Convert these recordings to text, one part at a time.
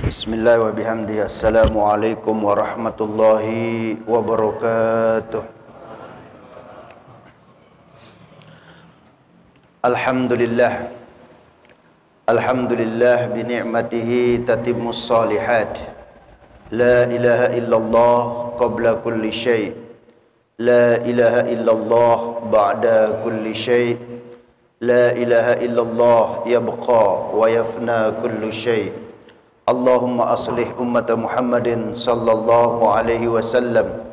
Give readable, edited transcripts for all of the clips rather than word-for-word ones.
Bismillah wa bihamdihi. Assalamualaikum warahmatullahi wabarakatuh. Alhamdulillah. Alhamdulillah bi ni'matihi tatimmus salihat. La ilaha illallah qabla kulli syai'. La ilaha illallah ba'da kulli syai'. La ilaha illallah yabqa wa yafna kullu syai'. Allahumma aslih ummata Muhammadin sallallahu alaihi wasallam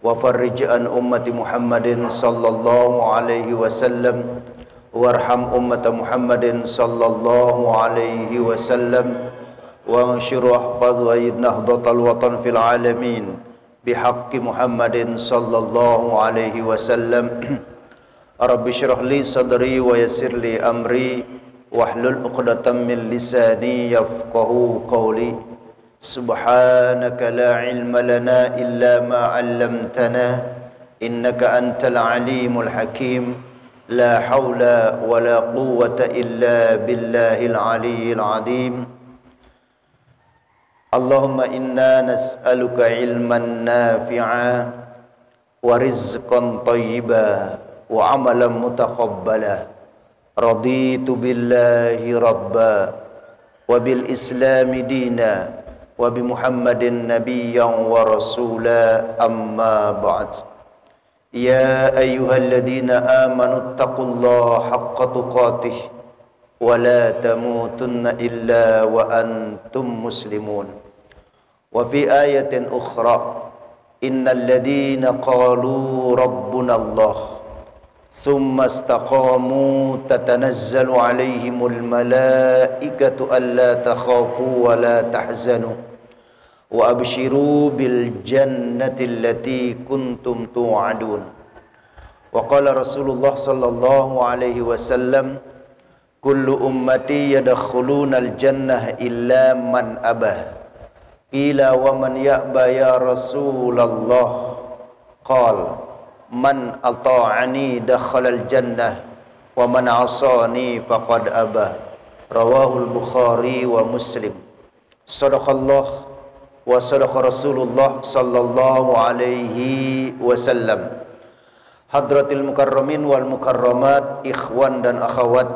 wa farrij an ummati Muhammadin sallallahu alaihi wasallam warham ummata Muhammadin sallallahu alaihi wasallam wa anshur wahfaz wa nahdhatal watan fil alamin bihaqqi Muhammadin sallallahu alaihi wasallam. Rabbi shrah li sadri wa yassir li amri wahlul 'uqdatam min lisani yafqahu qawli. Subhanaka la ilma lana illa ma 'allamtana innaka antal alimul hakim. La haula wa la quwwata illa billahil aliyyil azim. Allahumma inna nas'aluka ilman nafi'a wa rizqan thayyiba wa 'amalan mutaqabbala. Raditu billahi rabba wa bil islami dina wa bi Muhammadin nabiyyan wa rasula, amma ba'd. Ya ayyuhalladzina amanu taqullaha haqqa tuqatih wa la tamutunna illa wa antum muslimun. Wa fi ayatin ukhra, innal ladzina qalu rabbuna Allah thumma istaqamu tatanazzalu alaihimul malaikatu alla takhafu wa la tahzanu wa abshiru bil jannati allati kuntum tu'adun. Wa qala Rasulullah sallallahu alaihi wasallam, kullu ummati yadkhulunal jannah illa man abah. Qila wa man ya'ba ya Rasulullah? Qala man ata'ani dakhalal jannah wa man 'asani faqad aba. Rawahul Bukhari wa Muslim. Shadaqallah wa sadaqa Rasulullah sallallahu alaihi wasallam. Hadratil mukarramin wal mukarramat, ikhwan dan akhwat,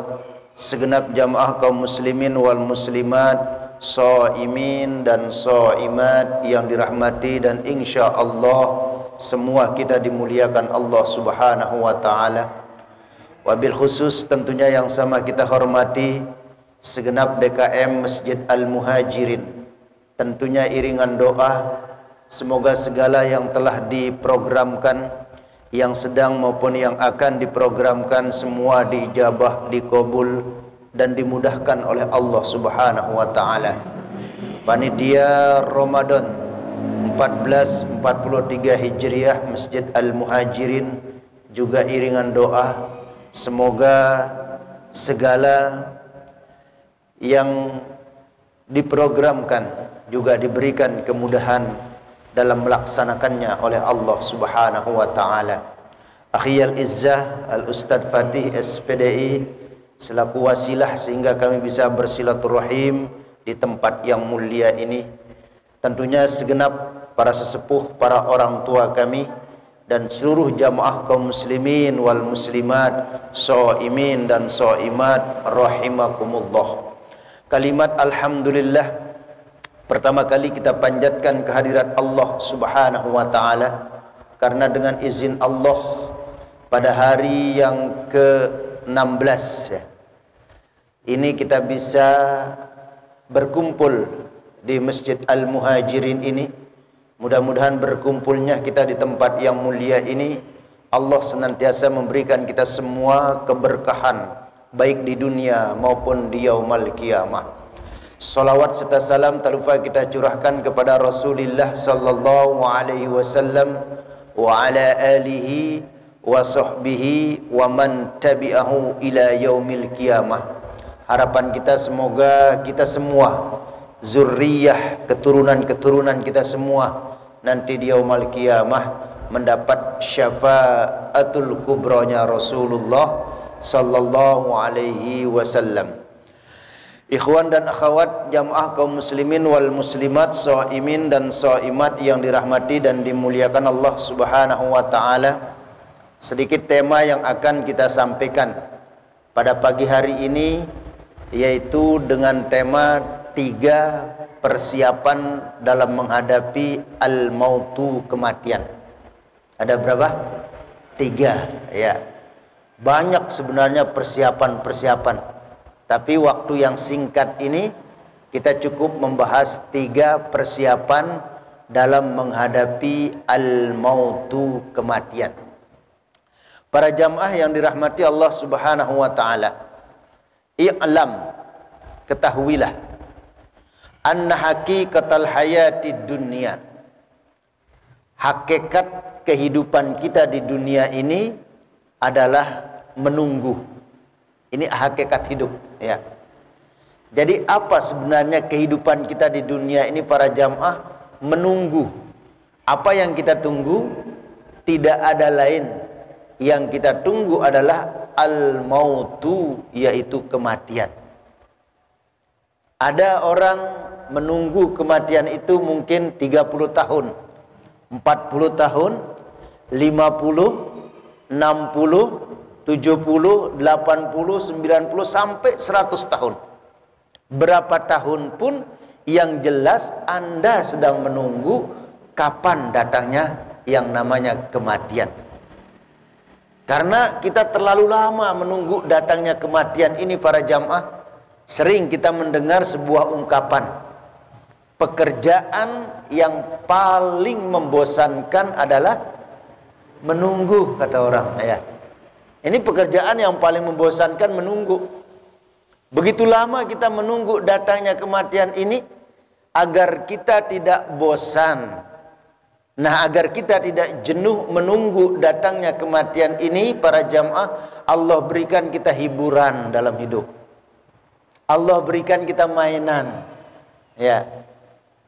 segenap jamaah kaum muslimin wal muslimat, shaimin dan shaimat yang dirahmati dan insyaallah semua kita dimuliakan Allah Subhanahu wa taala. Wabil khusus tentunya yang sama kita hormati segenap DKM Masjid Al-Muhajirin. Tentunya iringan doa semoga segala yang telah diprogramkan, yang sedang maupun yang akan diprogramkan, semua diijabah, dikabul dan dimudahkan oleh Allah Subhanahu wa taala. Panitia Ramadan 1443 Hijriah Masjid Al-Muhajirin juga iringan doa semoga segala yang diprogramkan juga diberikan kemudahan dalam melaksanakannya oleh Allah Subhanahu wa taala. Akhiyal Izzah Al-Ustadz Fatih SPDI selaku wasilah sehingga kami bisa bersilaturahim di tempat yang mulia ini. Tentunya segenap para sesepuh, para orang tua kami dan seluruh jamaah kaum muslimin wal muslimat, shaimin dan shaimat rahimakumullah. Kalimat alhamdulillah pertama kali kita panjatkan kehadirat Allah Subhanahu wa taala, karena dengan izin Allah pada hari yang ke-16 ini kita bisa berkumpul di Masjid Al-Muhajirin ini. Mudah-mudahan berkumpulnya kita di tempat yang mulia ini Allah senantiasa memberikan kita semua keberkahan baik di dunia maupun di yaumul qiyamah. Salawat serta salam tak lupa kita curahkan kepada Rasulullah sallallahu alaihi wasallam wa ala alihi wa sahbihi wa man tabi'ahu ila yaumil qiyamah. Harapan kita semoga kita semua, zurriyah, keturunan-keturunan kita semua nanti di yaumil qiyamah mendapat syafaatul kubronya Rasulullah sallallahu alaihi wasallam. Ikhwan dan akhwat jamaah kaum muslimin wal muslimat, shaimin dan shaimat yang dirahmati dan dimuliakan Allah Subhanahu wa taala. Sedikit tema yang akan kita sampaikan pada pagi hari ini, yaitu dengan tema 3 persiapan dalam menghadapi al-mautu, kematian. Ada berapa? 3, ya. Banyak sebenarnya persiapan-persiapan. Tapi waktu yang singkat ini kita cukup membahas 3 persiapan dalam menghadapi al-mautu, kematian. Para jamaah yang dirahmati Allah Subhanahu wa taala, i'lam, ketahuilah, anna haqiqatal hayatid dunya, hakikat kehidupan kita di dunia ini adalah menunggu. Ini hakikat hidup, ya. Jadi apa sebenarnya kehidupan kita di dunia ini para jamaah? Menunggu. Apa yang kita tunggu? Tidak ada lain. Yang kita tunggu adalah al-mautu, yaitu kematian. Ada orang menunggu kematian itu mungkin 30 tahun, 40 tahun, 50, 60, 70, 80, 90 sampai 100 tahun. Berapa tahun pun yang jelas Anda sedang menunggu kapan datangnya yang namanya kematian. Karena kita terlalu lama menunggu datangnya kematian ini para jamaah, sering kita mendengar sebuah ungkapan, pekerjaan yang paling membosankan adalah menunggu, kata orang, ya. Ini pekerjaan yang paling membosankan, menunggu. Begitu lama kita menunggu datangnya kematian ini, agar kita tidak bosan. Nah, agar kita tidak jenuh menunggu datangnya kematian ini, para jamaah, Allah berikan kita hiburan dalam hidup. Allah berikan kita mainan. Ya.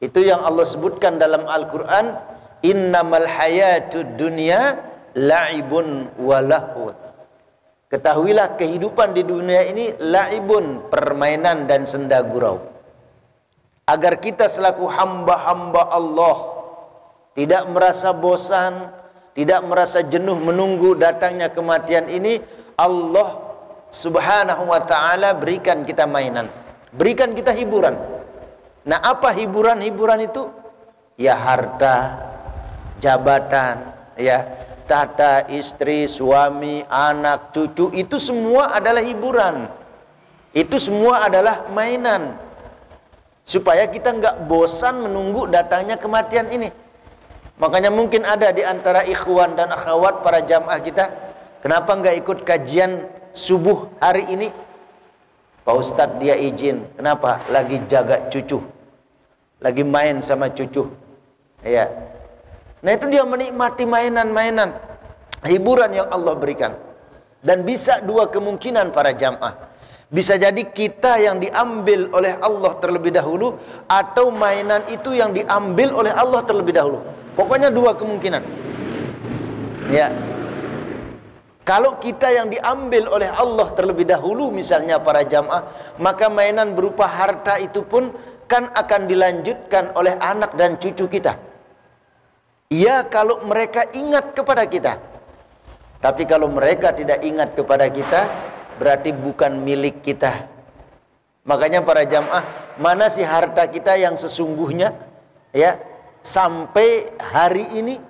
Itu yang Allah sebutkan dalam Al-Quran, innamal hayatud dunya la'ibun wa lahun. Ketahuilah kehidupan di dunia ini la'ibun, permainan dan senda gurau. Agar kita selaku hamba-hamba Allah tidak merasa bosan, tidak merasa jenuh menunggu datangnya kematian ini, Allah Subhanahu wa ta'ala berikan kita mainan, berikan kita hiburan. Nah, apa hiburan-hiburan itu? Ya harta, jabatan, ya, tata, istri, suami, anak, cucu, itu semua adalah hiburan. Itu semua adalah mainan. Supaya kita nggak bosan menunggu datangnya kematian ini. Makanya mungkin ada di antara ikhwan dan akhwat para jamaah kita, kenapa nggak ikut kajian subuh hari ini? Pak Ustadz dia izin. Kenapa? Lagi jaga cucu. Lagi main sama cucu. Ya. Nah, itu dia menikmati mainan-mainan, hiburan yang Allah berikan. Dan bisa 2 kemungkinan para jamaah. Bisa jadi kita yang diambil oleh Allah terlebih dahulu, atau mainan itu yang diambil oleh Allah terlebih dahulu. Pokoknya 2 kemungkinan. Ya. Kalau kita yang diambil oleh Allah terlebih dahulu misalnya para jamaah, maka mainan berupa harta itu pun kan akan dilanjutkan oleh anak dan cucu kita. Ya, kalau mereka ingat kepada kita. Tapi kalau mereka tidak ingat kepada kita, berarti bukan milik kita. Makanya para jamaah, mana sih harta kita yang sesungguhnya? Ya, sampai hari ini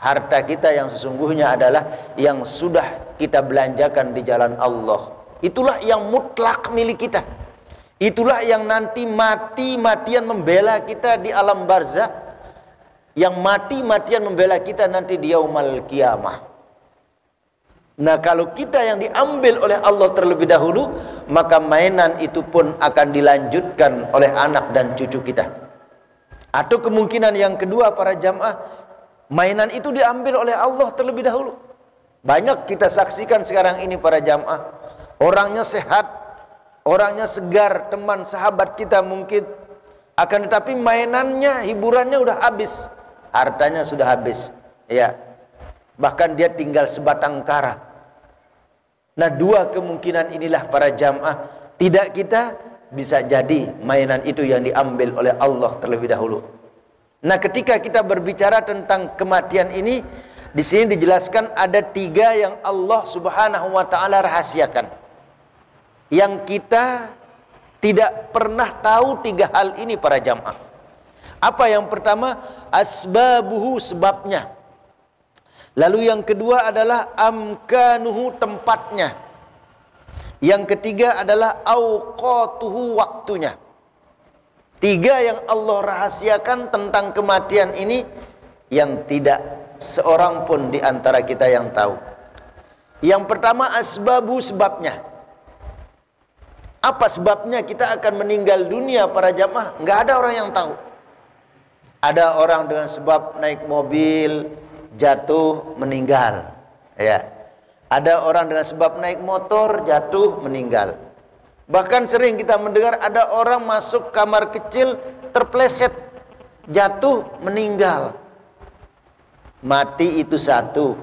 harta kita yang sesungguhnya adalah yang sudah kita belanjakan di jalan Allah. Itulah yang mutlak milik kita. Itulah yang nanti mati-matian membela kita di alam barzakh. Yang mati-matian membela kita nanti di yaumul qiyamah. Nah, kalau kita yang diambil oleh Allah terlebih dahulu, maka mainan itu pun akan dilanjutkan oleh anak dan cucu kita. Atau kemungkinan yang kedua para jamaah, Mainan itu diambil oleh Allah terlebih dahulu. Banyak kita saksikan sekarang ini para jamaah, orangnya sehat, orangnya segar, teman sahabat kita mungkin, akan tetapi mainannya, hiburannya udah habis, hartanya sudah habis, ya. Bahkan dia tinggal sebatang kara. Nah, dua kemungkinan inilah para jamaah, tidak kita bisa jadi mainan itu yang diambil oleh Allah terlebih dahulu. Nah, ketika kita berbicara tentang kematian ini, di sini dijelaskan ada 3 yang Allah Subhanahu wa taala rahasiakan. Yang kita tidak pernah tahu 3 hal ini para jamaah. Apa yang pertama? Asbabuhu, sebabnya. Lalu yang kedua adalah amkanuhu, tempatnya. Yang ketiga adalah auqatuhu, waktunya. 3 yang Allah rahasiakan tentang kematian ini yang tidak seorang pun di antara kita yang tahu. Yang pertama asbabu, sebabnya. Apa sebabnya kita akan meninggal dunia para jamaah? Nggak ada orang yang tahu. Ada orang dengan sebab naik mobil jatuh meninggal, ya. Ada orang dengan sebab naik motor jatuh meninggal. Bahkan sering kita mendengar ada orang masuk kamar kecil terpleset jatuh meninggal. Mati itu satu,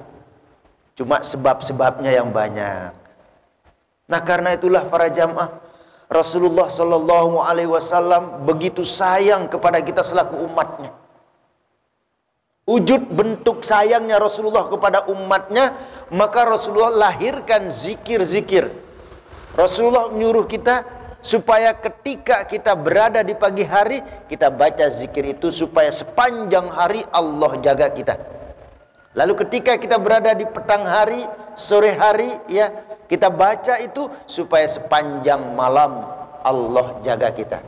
cuma sebab-sebabnya yang banyak. Nah, karena itulah para jamaah, Rasulullah Shallallahu Alaihi Wasallam begitu sayang kepada kita selaku umatnya. Wujud bentuk sayangnya Rasulullah kepada umatnya, maka Rasulullah lahirkan zikir-zikir. Rasulullah menyuruh kita supaya ketika kita berada di pagi hari, kita baca zikir itu supaya sepanjang hari Allah jaga kita. Lalu ketika kita berada di petang hari, sore hari, ya, kita baca itu supaya sepanjang malam Allah jaga kita.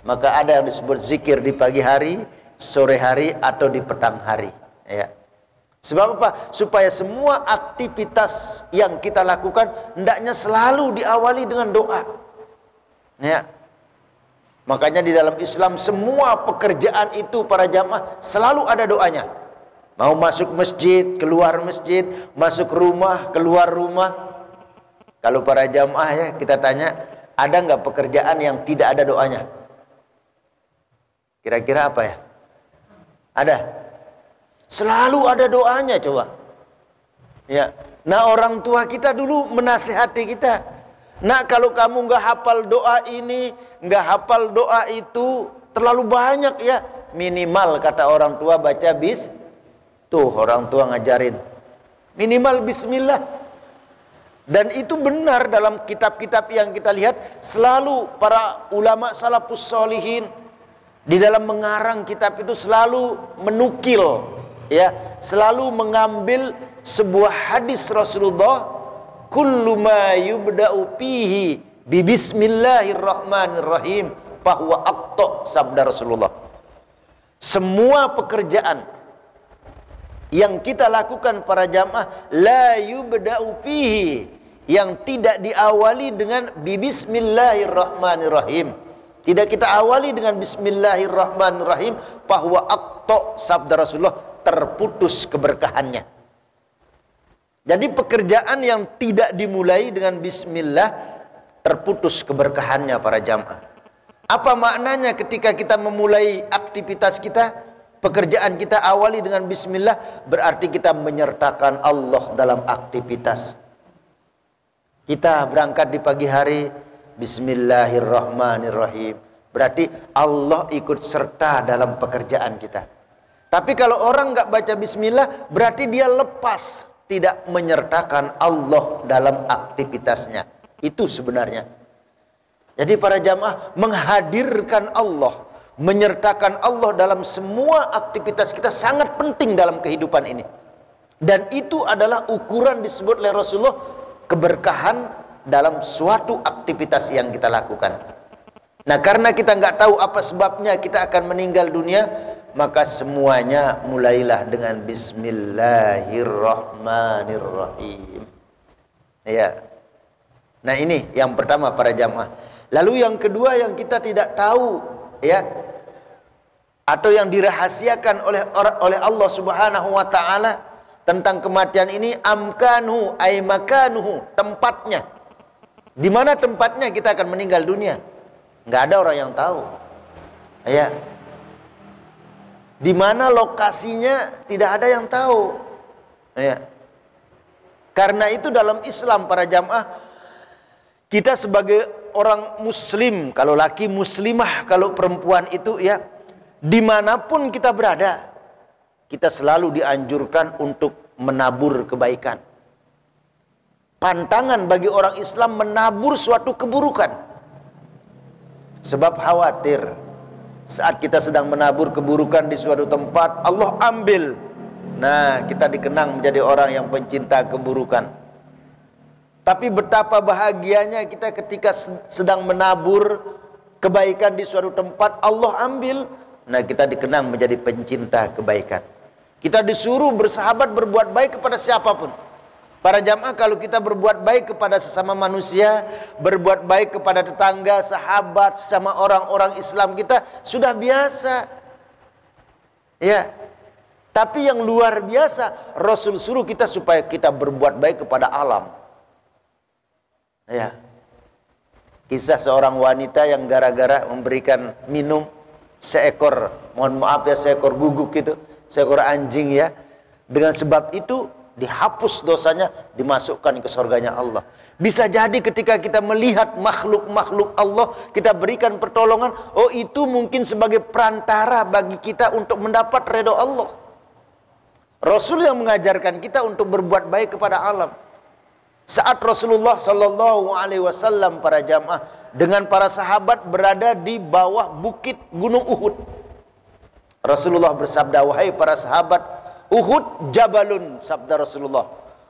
Maka ada yang disebut zikir di pagi hari, sore hari, atau di petang hari, ya. Sebab apa? Supaya semua aktivitas yang kita lakukan hendaknya selalu diawali dengan doa, ya. Makanya di dalam Islam semua pekerjaan itu para jamaah selalu ada doanya. Mau masuk masjid, keluar masjid, masuk rumah, keluar rumah. Kalau para jamaah, ya, kita tanya, ada nggak pekerjaan yang tidak ada doanya? Kira-kira apa ya? Ada. Selalu ada doanya, coba. Ya. Nah, orang tua kita dulu menasihati kita. Nah, kalau kamu nggak hafal doa ini, nggak hafal doa itu, terlalu banyak, ya. Minimal kata orang tua baca tuh orang tua ngajarin. Minimal bismillah. Dan itu benar dalam kitab-kitab yang kita lihat, selalu para ulama salafus sholihin di dalam mengarang kitab itu selalu menukil, ya, selalu mengambil sebuah hadis Rasulullah, kullu ma yubda'u fihi bi bismillahirrahmanirrahim fahuwa aqta, sabda Rasulullah. Semua pekerjaan yang kita lakukan para jamaah, la yubda'u fihi, yang tidak diawali dengan bismillahirrahmanirrahim, tidak kita awali dengan bismillahirrahmanirrahim, bahwa aqta, sabda Rasulullah, terputus keberkahannya. Jadi pekerjaan yang tidak dimulai dengan bismillah terputus keberkahannya para jamaah. Apa maknanya ketika kita memulai aktivitas kita, pekerjaan kita awali dengan bismillah, berarti kita menyertakan Allah dalam aktivitas. Kita berangkat di pagi hari, bismillahirrahmanirrahim, berarti Allah ikut serta dalam pekerjaan kita. Tapi kalau orang nggak baca bismillah, berarti dia lepas, tidak menyertakan Allah dalam aktivitasnya. Itu sebenarnya. Jadi para jamaah, menghadirkan Allah, menyertakan Allah dalam semua aktivitas kita sangat penting dalam kehidupan ini. Dan itu adalah ukuran disebut oleh Rasulullah keberkahan dalam suatu aktivitas yang kita lakukan. Nah, karena kita nggak tahu apa sebabnya kita akan meninggal dunia, maka semuanya mulailah dengan bismillahirrahmanirrahim, ya. Nah, ini yang pertama para jamaah. Lalu yang kedua yang kita tidak tahu, ya, atau yang dirahasiakan oleh Allah Subhanahu wa taala tentang kematian ini, amkanu ay makanuhu, tempatnya. Di mana tempatnya kita akan meninggal dunia? Nggak ada orang yang tahu. Ya. Di mana lokasinya tidak ada yang tahu. Ya. Karena itu dalam Islam para jamaah, kita sebagai orang muslim, kalau laki muslimah, kalau perempuan itu ya, dimanapun kita berada, kita selalu dianjurkan untuk menabur kebaikan. Pantangan bagi orang Islam menabur suatu keburukan. Sebab khawatir saat kita sedang menabur keburukan di suatu tempat, Allah ambil. Nah, kita dikenang menjadi orang yang pencinta keburukan. Tapi betapa bahagianya kita ketika sedang menabur kebaikan di suatu tempat, Allah ambil. Nah, kita dikenang menjadi pencinta kebaikan. Kita disuruh bersahabat, berbuat baik kepada siapapun. Para jamaah, kalau kita berbuat baik kepada sesama manusia, berbuat baik kepada tetangga, sahabat, sama orang-orang Islam kita, sudah biasa. Ya. Tapi yang luar biasa, Rasul suruh kita supaya kita berbuat baik kepada alam. Ya. Kisah seorang wanita yang gara-gara memberikan minum seekor, mohon maaf ya, seekor guguk itu, seekor anjing ya. Dengan sebab itu dihapus dosanya, dimasukkan ke surganya Allah. Bisa jadi ketika kita melihat makhluk-makhluk Allah, kita berikan pertolongan, oh itu mungkin sebagai perantara bagi kita untuk mendapat ridho Allah. Rasul yang mengajarkan kita untuk berbuat baik kepada alam. Saat Rasulullah Sallallahu Alaihi Wasallam para jamaah dengan para sahabat berada di bawah bukit Gunung Uhud, Rasulullah bersabda, wahai para sahabat, Uhud jabalun, sabda Rasulullah.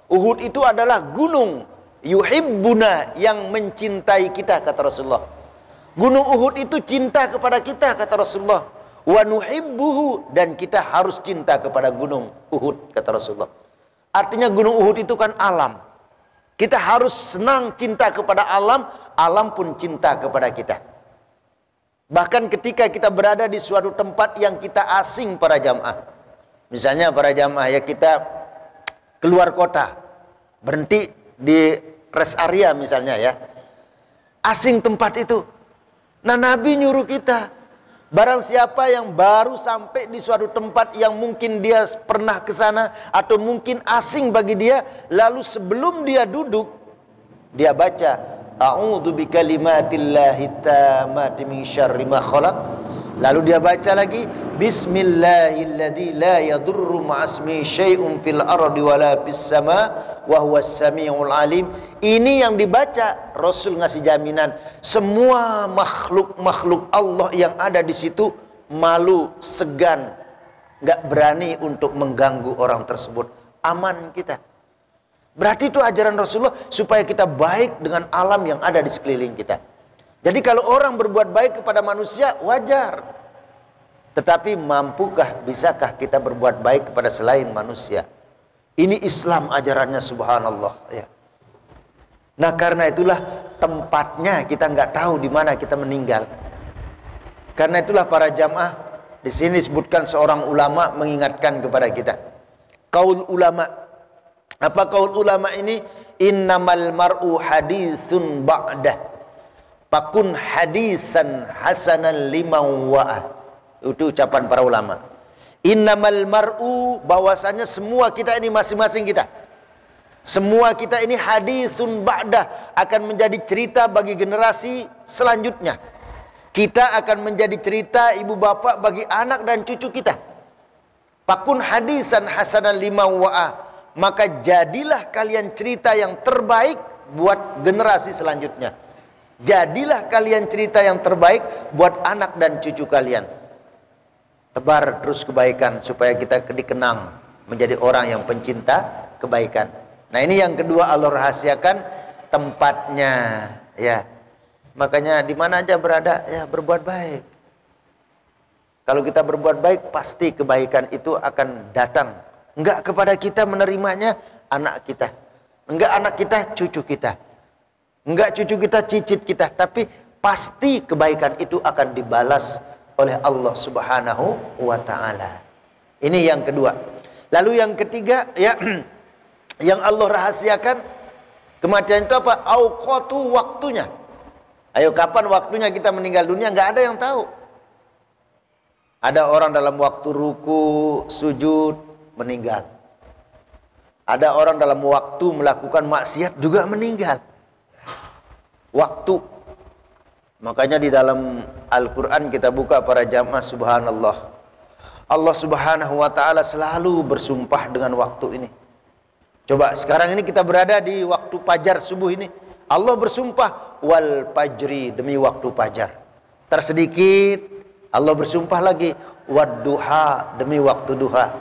Uhud itu adalah gunung, yuhibbuna, yang mencintai kita, kata Rasulullah. Gunung Uhud itu cinta kepada kita, kata Rasulullah. Wa nuhibbuhu, dan kita harus cinta kepada gunung Uhud, kata Rasulullah. Artinya gunung Uhud itu kan alam. Kita harus senang cinta kepada alam, alam pun cinta kepada kita. Bahkan ketika kita berada di suatu tempat yang kita asing para jamaah. Misalnya para jamaah ya, kita keluar kota, berhenti di rest area misalnya ya. Asing tempat itu. Nah, Nabi nyuruh kita, barang siapa yang baru sampai di suatu tempat yang mungkin dia pernah ke sana atau mungkin asing bagi dia, lalu sebelum dia duduk, dia baca, a'udzu bikalimatillahi tammati min syarri ma khalaq. Lalu dia baca lagi, bismillahilladzi la yadurru ma'asmi syai'un fil ardi wala fis sama wa huwas samiul alim. Ini yang dibaca, Rasul ngasih jaminan semua makhluk-makhluk Allah yang ada di situ malu, segan, nggak berani untuk mengganggu orang tersebut. Aman kita. Berarti itu ajaran Rasulullah supaya kita baik dengan alam yang ada di sekeliling kita. Jadi kalau orang berbuat baik kepada manusia, wajar. Tetapi mampukah, bisakah kita berbuat baik kepada selain manusia? Ini Islam ajarannya, subhanallah ya. Nah, karena itulah tempatnya kita nggak tahu di mana kita meninggal. Karena itulah para jamaah, di sini disebutkan seorang ulama mengingatkan kepada kita. Qaul ulama. Apa qaul ulama ini? Innamal mar'u haditsun ba'dah. Pakun hadisan hasanan liman wa'ah. Itu ucapan para ulama. Innamal mar'u, bahwasanya semua kita ini, masing-masing kita, semua kita ini hadisun ba'dah, akan menjadi cerita bagi generasi selanjutnya. Kita akan menjadi cerita ibu bapak bagi anak dan cucu kita. Pakun hadisan hasanan liman wa'ah, maka jadilah kalian cerita yang terbaik buat generasi selanjutnya. Jadilah kalian cerita yang terbaik buat anak dan cucu kalian. Tebar terus kebaikan supaya kita dikenang menjadi orang yang pencinta kebaikan. Nah, ini yang kedua, Allah rahasiakan tempatnya ya. Makanya di mana aja berada ya, berbuat baik. Kalau kita berbuat baik, pasti kebaikan itu akan datang. Enggak kepada kita menerimanya anak kita, enggak anak kita cucu kita, enggak cucu kita cicit kita, tapi pasti kebaikan itu akan dibalas oleh Allah Subhanahu wa taala. Ini yang kedua. Lalu yang ketiga, ya, yang Allah rahasiakan kematian itu apa? Auqatu, waktunya. Ayo, kapan waktunya kita meninggal dunia? Nggak ada yang tahu. Ada orang dalam waktu ruku, sujud, meninggal. Ada orang dalam waktu melakukan maksiat juga meninggal. Waktu. Makanya di dalam Al-Quran kita buka para jamaah, subhanallah, Allah Subhanahu wa ta'ala selalu bersumpah dengan waktu ini. Coba sekarang ini kita berada di waktu fajar subuh ini, Allah bersumpah wal fajri, demi waktu fajar. Tersedikit Allah bersumpah lagi wadduha, demi waktu duha.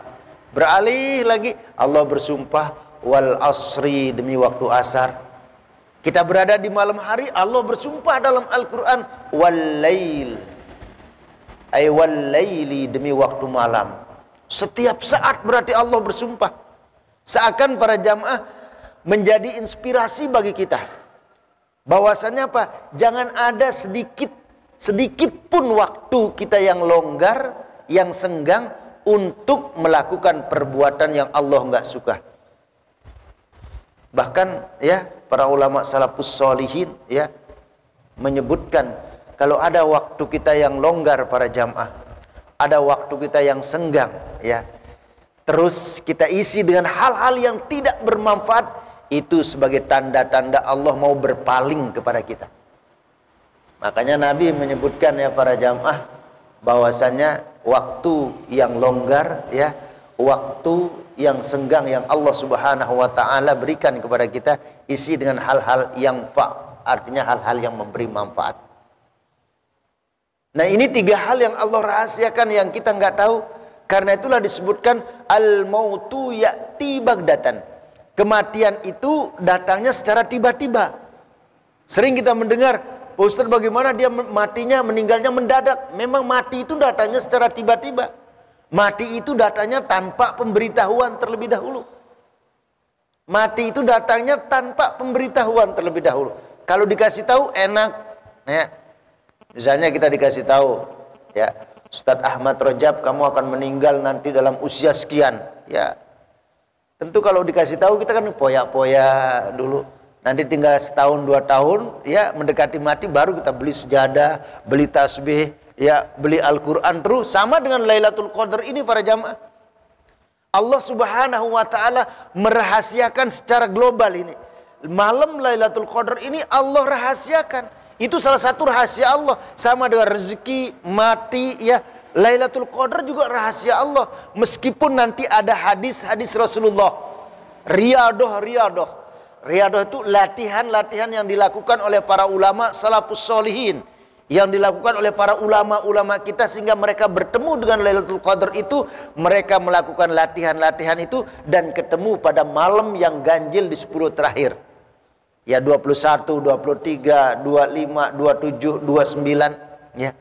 Beralih lagi Allah bersumpah wal asri, demi waktu asar. Kita berada di malam hari, Allah bersumpah dalam Al-Quran wal lail, ay wal laili, demi waktu malam. Setiap saat berarti Allah bersumpah. Seakan para jamaah menjadi inspirasi bagi kita. Bahwasanya apa? Jangan ada sedikit pun waktu kita yang longgar, yang senggang untuk melakukan perbuatan yang Allah nggak suka. Bahkan ya, para ulama salafus sholihin ya menyebutkan, kalau ada waktu kita yang longgar para jamaah, ada waktu kita yang senggang ya, terus kita isi dengan hal-hal yang tidak bermanfaat, itu sebagai tanda-tanda Allah mau berpaling kepada kita. Makanya Nabi menyebutkan ya para jamaah, bahwasanya waktu yang longgar ya, waktu yang senggang yang Allah Subhanahu wa ta'ala berikan kepada kita, isi dengan hal-hal yang artinya hal-hal yang memberi manfaat. Nah, ini tiga hal yang Allah rahasiakan yang kita nggak tahu. Karena itulah disebutkan al-mautu ya'ti bagdatan. Kematian itu datangnya secara tiba-tiba. Sering kita mendengar, Pak Ustaz, bagaimana dia matinya, meninggalnya mendadak? Memang mati itu datangnya secara tiba-tiba. Mati itu datangnya tanpa pemberitahuan terlebih dahulu. Mati itu datangnya tanpa pemberitahuan terlebih dahulu. Kalau dikasih tahu enak, ya. Misalnya kita dikasih tahu, ya, Ustadz Ahmad Rajab, kamu akan meninggal nanti dalam usia sekian, ya. Tentu kalau dikasih tahu kita kan poya-poya dulu. Nanti tinggal setahun 2 tahun, ya, mendekati mati baru kita beli sejadah, beli tasbih, ya, beli Al-Quran terus. Sama dengan Lailatul Qadar ini para jamaah. Allah Subhanahu wa ta'ala merahasiakan secara global ini. Malam Lailatul Qadar ini Allah rahasiakan. Itu salah satu rahasia Allah. Sama dengan rezeki, mati, ya. Lailatul Qadar juga rahasia Allah. Meskipun nanti ada hadis-hadis Rasulullah. Riyadoh. Riyadoh itu latihan-latihan yang dilakukan oleh para ulama salafus sholihin. Yang dilakukan oleh para ulama-ulama kita sehingga mereka bertemu dengan Lailatul Qadar itu. Mereka melakukan latihan-latihan itu dan ketemu pada malam yang ganjil di 10 terakhir. Ya, 21, 23, 25, 27, 29, ya.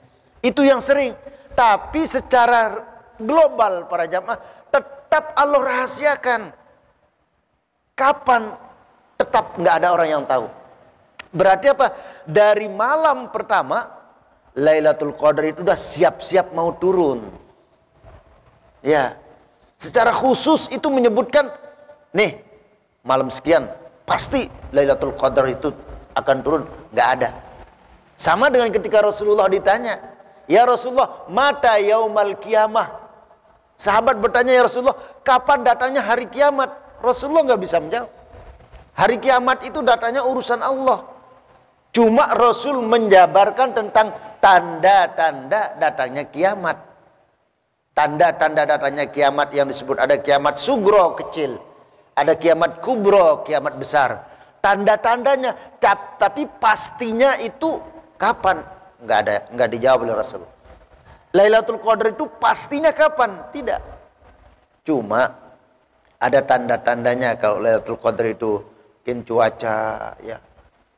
Itu yang sering. Tapi secara global para jamaah tetap Allah rahasiakan. Kapan? Tetap nggak ada orang yang tahu. Berarti apa? Dari malam pertama Lailatul Qadar itu udah siap-siap mau turun. Ya. Secara khusus itu menyebutkan, nih, malam sekian pasti Lailatul Qadar itu akan turun. Nggak ada. Sama dengan ketika Rasulullah ditanya, ya Rasulullah, mata yaumal qiyamah. Sahabat bertanya, ya Rasulullah, kapan datangnya hari kiamat? Rasulullah nggak bisa menjawab. Hari kiamat itu datangnya urusan Allah. Cuma Rasul menjabarkan tentang tanda-tanda datangnya kiamat. Tanda-tanda datangnya kiamat yang disebut ada kiamat sugro, kecil. Ada kiamat kubro, kiamat besar. Tanda-tandanya, tapi pastinya itu kapan? Nggak ada, nggak dijawab oleh Rasul. Lailatul Qadar itu pastinya kapan? Tidak. Cuma ada tanda-tandanya kalau Lailatul Qadar itu. Mungkin cuaca, ya.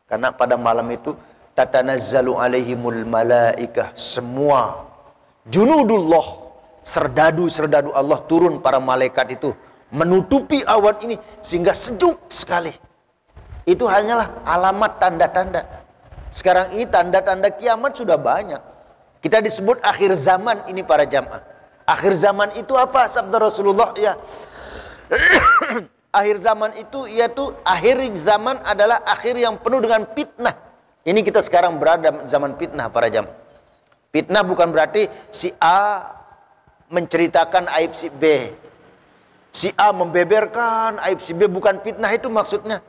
Karena pada malam itu tatanazzalu alaihimul malaikah, semua junudullah, serdadu-serdadu Allah turun, para malaikat itu menutupi awan ini sehingga sejuk sekali. Itu hanyalah alamat tanda-tanda. Sekarang ini tanda-tanda kiamat sudah banyak. Kita disebut akhir zaman ini para jamaah. Akhir zaman itu apa? Sabda Rasulullah ya. Akhir zaman itu yaitu akhir zaman adalah akhir yang penuh dengan fitnah. Ini kita sekarang berada zaman fitnah para jamaah. Fitnah bukan berarti si A menceritakan aib si B. Si A membeberkan aib si B, bukan fitnah itu maksudnya.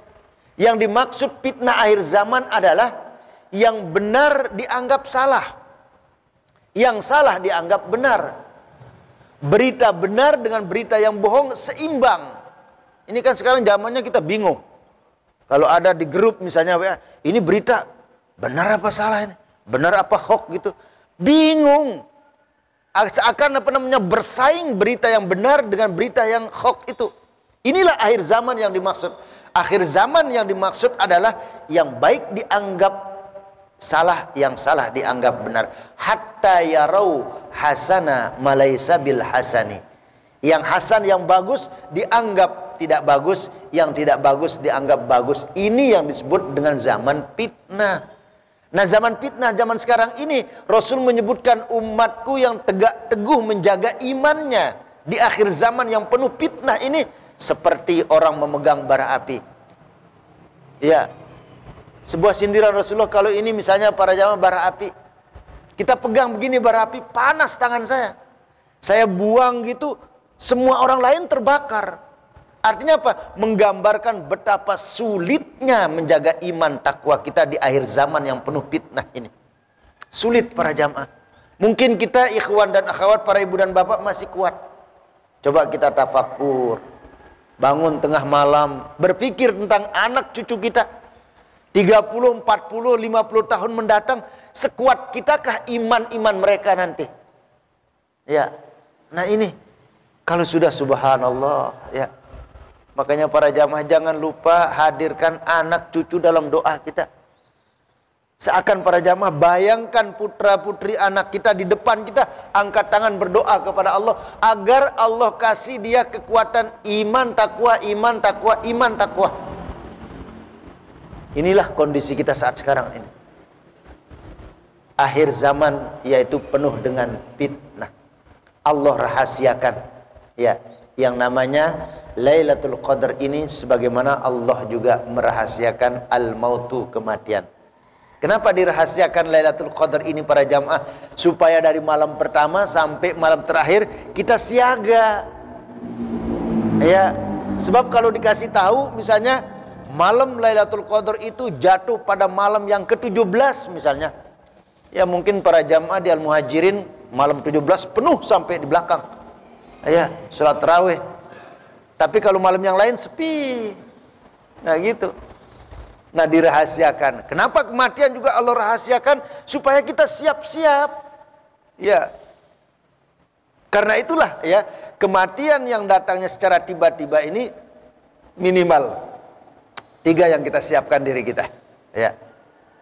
Yang dimaksud fitnah akhir zaman adalah yang benar dianggap salah, yang salah dianggap benar. Berita benar dengan berita yang bohong seimbang. Ini kan sekarang zamannya kita bingung. Kalau ada di grup misalnya WA, ini berita benar apa salah ini? Benar apa hoax gitu. Bingung. Seakan bersaing berita yang benar dengan berita yang hoax itu. Inilah akhir zaman yang dimaksud. Akhir zaman yang dimaksud adalah yang baik dianggap salah, yang salah dianggap benar. Hatta yarau hasana malaysa bil hasani. Yang hasan, yang bagus dianggap tidak bagus, yang tidak bagus dianggap bagus. Ini yang disebut dengan zaman fitnah. Nah, zaman fitnah zaman sekarang ini Rasul menyebutkan umatku yang tegak teguh menjaga imannya di akhir zaman yang penuh fitnah ini seperti orang memegang bara api. Ya. Sebuah sindiran Rasulullah, kalau ini misalnya para jamaah bara api. Kita pegang begini bara api, panas tangan saya. Saya buang gitu, semua orang lain terbakar. Artinya apa? Menggambarkan betapa sulitnya menjaga iman takwa kita di akhir zaman yang penuh fitnah ini. Sulit para jamaah. Mungkin kita ikhwan dan akhwat, para ibu dan bapak masih kuat. Coba kita tafakur. Bangun tengah malam, berpikir tentang anak cucu kita. 30, 40, 50 tahun mendatang, sekuat kitakah iman-iman mereka nanti? Ya. Nah ini, kalau sudah subhanallah, ya. Makanya para jamaah jangan lupa hadirkan anak cucu dalam doa kita. Seakan para jamaah bayangkan putra putri anak kita di depan kita, angkat tangan berdoa kepada Allah agar Allah kasih dia kekuatan iman takwa, iman takwa, iman takwa. Inilah kondisi kita saat sekarang ini. Akhir zaman yaitu penuh dengan fitnah. Allah rahasiakan ya, yang namanya Lailatul Qadar ini, sebagaimana Allah juga merahasiakan al-mautu, kematian. Kenapa dirahasiakan Lailatul Qadar ini para jamaah? Supaya dari malam pertama sampai malam terakhir kita siaga. Ya, sebab kalau dikasih tahu misalnya malam Lailatul Qadar itu jatuh pada malam yang ke-17 misalnya. Ya mungkin para jamaah di Al-Muhajirin malam 17 penuh sampai di belakang. Ya, sholat tarawih. Tapi kalau malam yang lain sepi. Nah gitu. Nah dirahasiakan. Kenapa kematian juga Allah rahasiakan? Supaya kita siap-siap. Ya. Karena itulah ya, kematian yang datangnya secara tiba-tiba ini minimal 3 yang kita siapkan diri kita. Ya.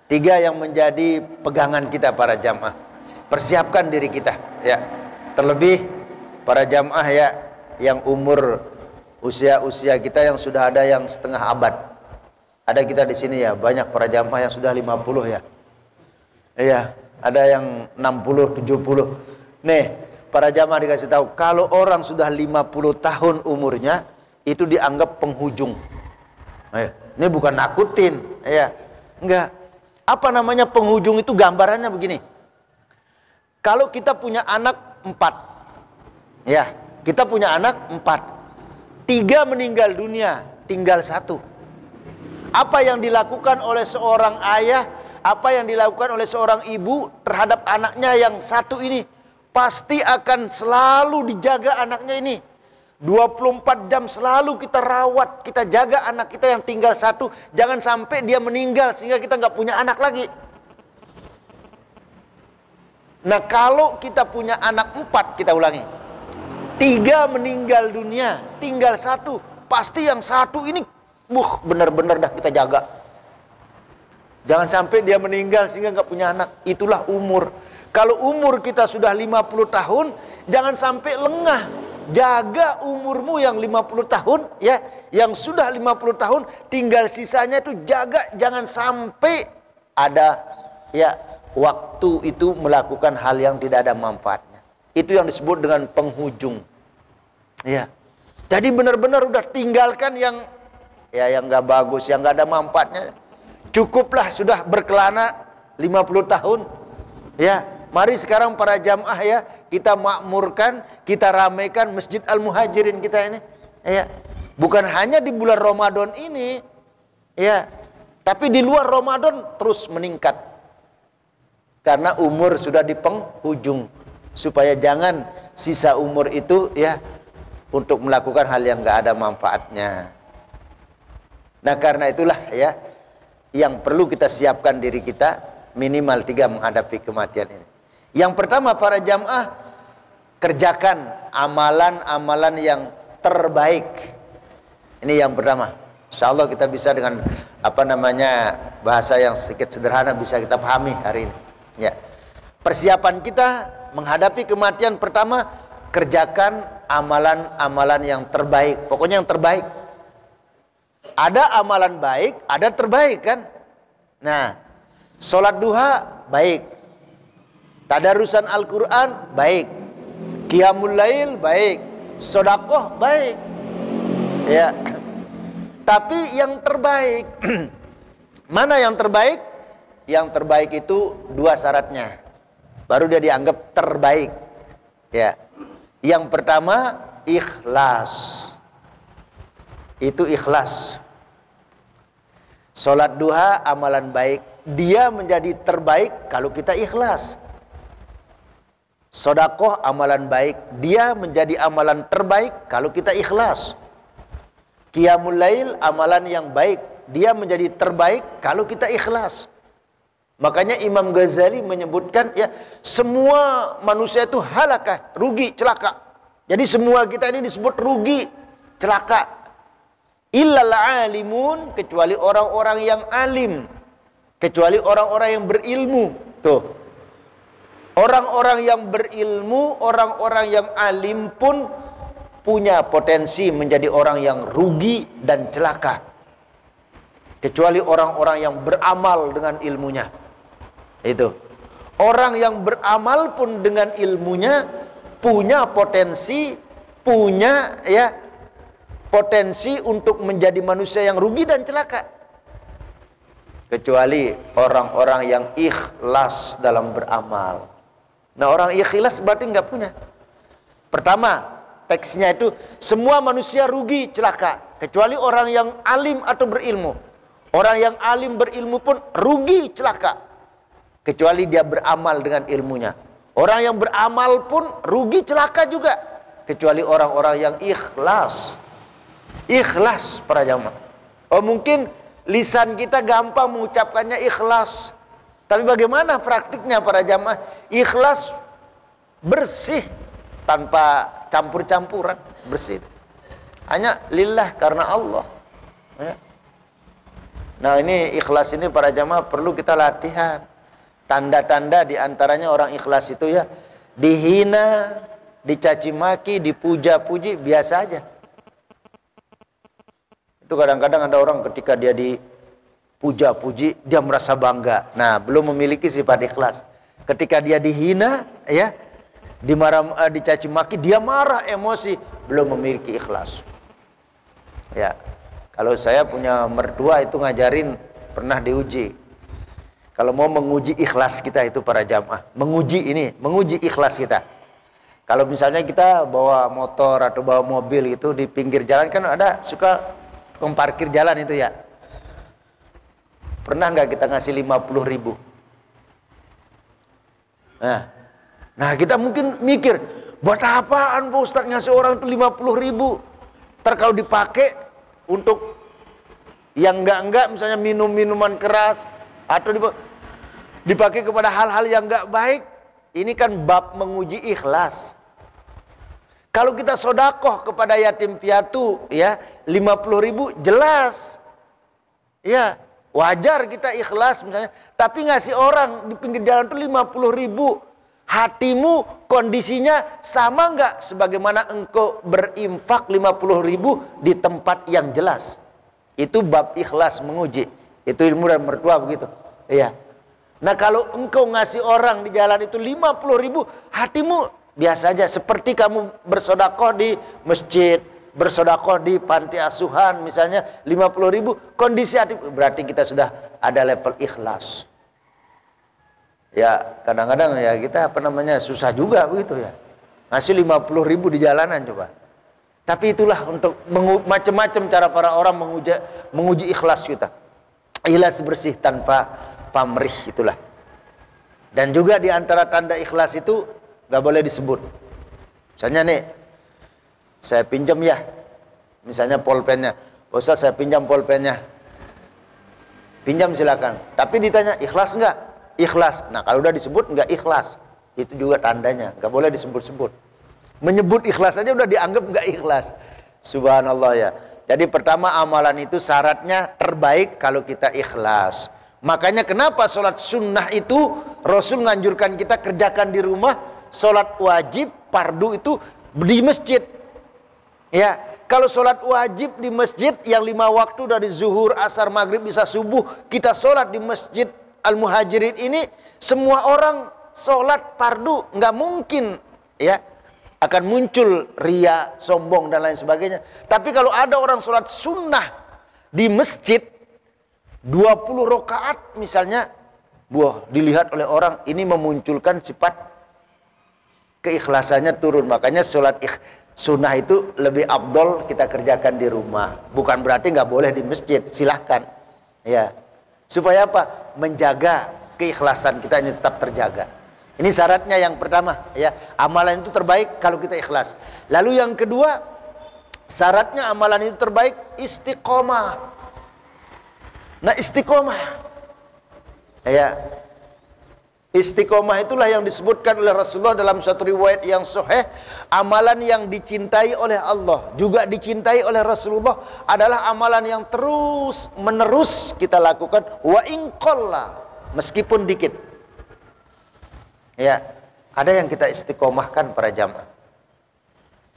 3 yang menjadi pegangan kita para jamaah. Persiapkan diri kita. Ya. Terlebih para jamaah ya yang umur usia kita yang sudah ada yang setengah abad. Ada kita di sini ya, banyak para jamaah yang sudah 50 ya. Iya, ada yang 60, 70. Nih, para jamaah dikasih tahu, kalau orang sudah 50 tahun umurnya, itu dianggap penghujung. Ini bukan nakutin, ya. Enggak. Apa namanya penghujung itu? Gambarannya begini. Kalau kita punya anak 4. Ya, kita punya anak 4. 3 meninggal dunia, tinggal 1. Apa yang dilakukan oleh seorang ayah, apa yang dilakukan oleh seorang ibu terhadap anaknya yang 1 ini, pasti akan selalu dijaga anaknya ini. 24 jam selalu kita rawat, kita jaga anak kita yang tinggal 1. Jangan sampai dia meninggal sehingga kita nggak punya anak lagi. Nah kalau kita punya anak 4, kita ulangi. 3 meninggal dunia, tinggal 1. Pasti yang 1 ini benar-benar dah kita jaga. Jangan sampai dia meninggal sehingga nggak punya anak. Itulah umur. Kalau umur kita sudah 50 tahun, jangan sampai lengah. Jaga umurmu yang 50 tahun ya, yang sudah 50 tahun tinggal sisanya itu jaga, jangan sampai ada ya waktu itu melakukan hal yang tidak ada manfaatnya. Itu yang disebut dengan penghujung. Ya. Jadi benar-benar udah tinggalkan yang nggak bagus, yang nggak ada manfaatnya. Cukuplah sudah berkelana 50 tahun. Ya, mari sekarang para jamaah ya, kita makmurkan, kita ramaikan Masjid Al-Muhajirin kita ini. Ya. Bukan hanya di bulan Ramadan ini, ya, tapi di luar Ramadan terus meningkat. Karena umur sudah di penghujung. Supaya jangan sisa umur itu ya untuk melakukan hal yang nggak ada manfaatnya. Nah, karena itulah ya yang perlu kita siapkan diri kita minimal 3 menghadapi kematian ini. Yang pertama para jamaah, kerjakan amalan-amalan yang terbaik. Ini yang pertama. Insya Allah kita bisa dengan bahasa yang sedikit sederhana bisa kita pahami hari ini. Ya. Persiapan kita menghadapi kematian pertama, kerjakan amalan-amalan yang terbaik. Pokoknya yang terbaik. Ada amalan baik, ada terbaik kan? Nah, sholat duha baik, tadarusan Al-Quran baik, qiyamul lail baik, sedekah baik. Ya. Tapi yang terbaik mana yang terbaik? Yang terbaik itu 2 syaratnya. Baru dia dianggap terbaik. Ya. Yang pertama ikhlas. Itu ikhlas. Sholat duha amalan baik, dia menjadi terbaik kalau kita ikhlas. Sedekah amalan baik, dia menjadi amalan terbaik kalau kita ikhlas. Qiyamul lail amalan yang baik, dia menjadi terbaik kalau kita ikhlas. Makanya Imam Ghazali menyebutkan ya, semua manusia itu halakah, rugi, celaka. Jadi semua kita ini disebut rugi, celaka. Illal alimun, kecuali orang-orang yang alim, kecuali orang-orang yang berilmu. Tuh. Orang-orang yang berilmu, orang-orang yang alim pun punya potensi menjadi orang yang rugi dan celaka. Kecuali orang-orang yang beramal dengan ilmunya. Itu. Orang yang beramal pun dengan ilmunya punya potensi, punya ya potensi untuk menjadi manusia yang rugi dan celaka. Kecuali orang-orang yang ikhlas dalam beramal. Nah, orang ikhlas berarti nggak punya. Pertama, teksnya itu semua manusia rugi, celaka, kecuali orang yang alim atau berilmu. Orang yang alim berilmu pun rugi, celaka, kecuali dia beramal dengan ilmunya. Orang yang beramal pun rugi, celaka juga, kecuali orang-orang yang ikhlas. Ikhlas para jamaah. Oh, mungkin lisan kita gampang mengucapkannya ikhlas, tapi bagaimana praktiknya para jamaah? Ikhlas bersih tanpa campur-campuran, bersih. Hanya lillah, karena Allah. Ya. Nah, ini ikhlas ini para jamaah perlu kita latihan. Tanda-tanda diantaranya orang ikhlas itu ya, dihina, dicaci maki, dipuja-puji, biasa aja. Itu kadang-kadang ada orang ketika dia dipuja-puji, dia merasa bangga. Nah, belum memiliki sifat ikhlas. Ketika dia dihina, ya, dicaci maki, dia marah, emosi, belum memiliki ikhlas. Ya, kalau saya punya mertua itu ngajarin, pernah diuji. Kalau mau menguji ikhlas kita itu para jamaah, menguji ikhlas kita. Kalau misalnya kita bawa motor atau bawa mobil itu di pinggir jalan kan ada suka parkir jalan itu ya. Pernah nggak kita ngasih 50.000? Nah kita mungkin mikir, buat apaan Pak Ustadz ngasih orang itu 50.000? Ntar kalau dipakai untuk yang enggak misalnya minum-minuman keras atau dipakai kepada hal-hal yang enggak baik, ini kan bab menguji ikhlas. Kalau kita sodakoh kepada yatim piatu ya 50.000 jelas ya wajar kita ikhlas misalnya, tapi ngasih orang di pinggir jalan itu 50.000, hatimu kondisinya sama enggak sebagaimana engkau berinfak 50.000 di tempat yang jelas? Itu bab ikhlas menguji. Itu ilmu dan mertua begitu. Iya. Nah kalau engkau ngasih orang di jalan itu 50.000, hatimu biasa aja. Seperti kamu bersodakoh di masjid, bersodakoh di panti asuhan misalnya 50.000, kondisi hati berarti kita sudah ada level ikhlas. Ya kadang-kadang ya kita susah juga begitu ya. Ngasih 50.000 di jalanan coba. Tapi itulah untuk macam-macam cara para orang menguji ikhlas kita. Ikhlas bersih tanpa pamrih, itulah. Dan juga di antara tanda ikhlas itu gak boleh disebut. Misalnya nih, saya pinjam ya, misalnya pulpennya, Ustaz saya pinjam pulpennya, pinjam silakan. Tapi ditanya ikhlas nggak? Ikhlas. Nah kalau udah disebut nggak ikhlas, itu juga tandanya, nggak boleh disebut-sebut. Menyebut ikhlas aja udah dianggap nggak ikhlas. Subhanallah ya. Jadi pertama, amalan itu syaratnya terbaik kalau kita ikhlas. Makanya kenapa sholat sunnah itu Rasul nganjurkan kita kerjakan di rumah, sholat wajib fardu itu di masjid. Ya, kalau sholat wajib di masjid yang 5 waktu dari zuhur, asar, maghrib, bisa subuh, kita sholat di masjid Al-Muhajirin ini, semua orang sholat fardu, nggak mungkin ya akan muncul ria, sombong dan lain sebagainya. Tapi kalau ada orang sholat sunnah di masjid 20 rakaat misalnya, dilihat oleh orang, ini memunculkan sifat keikhlasannya turun. Makanya sholat sunnah itu lebih afdol kita kerjakan di rumah. Bukan berarti nggak boleh di masjid, silahkan ya. Supaya apa? Menjaga keikhlasan kita ini tetap terjaga. Ini syaratnya yang pertama ya. Amalan itu terbaik kalau kita ikhlas. Lalu yang kedua, syaratnya amalan itu terbaik istiqomah. Nah istiqomah ya, istiqomah itulah yang disebutkan oleh Rasulullah dalam suatu riwayat yang sahih. Amalan yang dicintai oleh Allah, juga dicintai oleh Rasulullah, adalah amalan yang terus menerus kita lakukan, wa in qalla, meskipun dikit ya. Ada yang kita istiqomahkan para jamaah.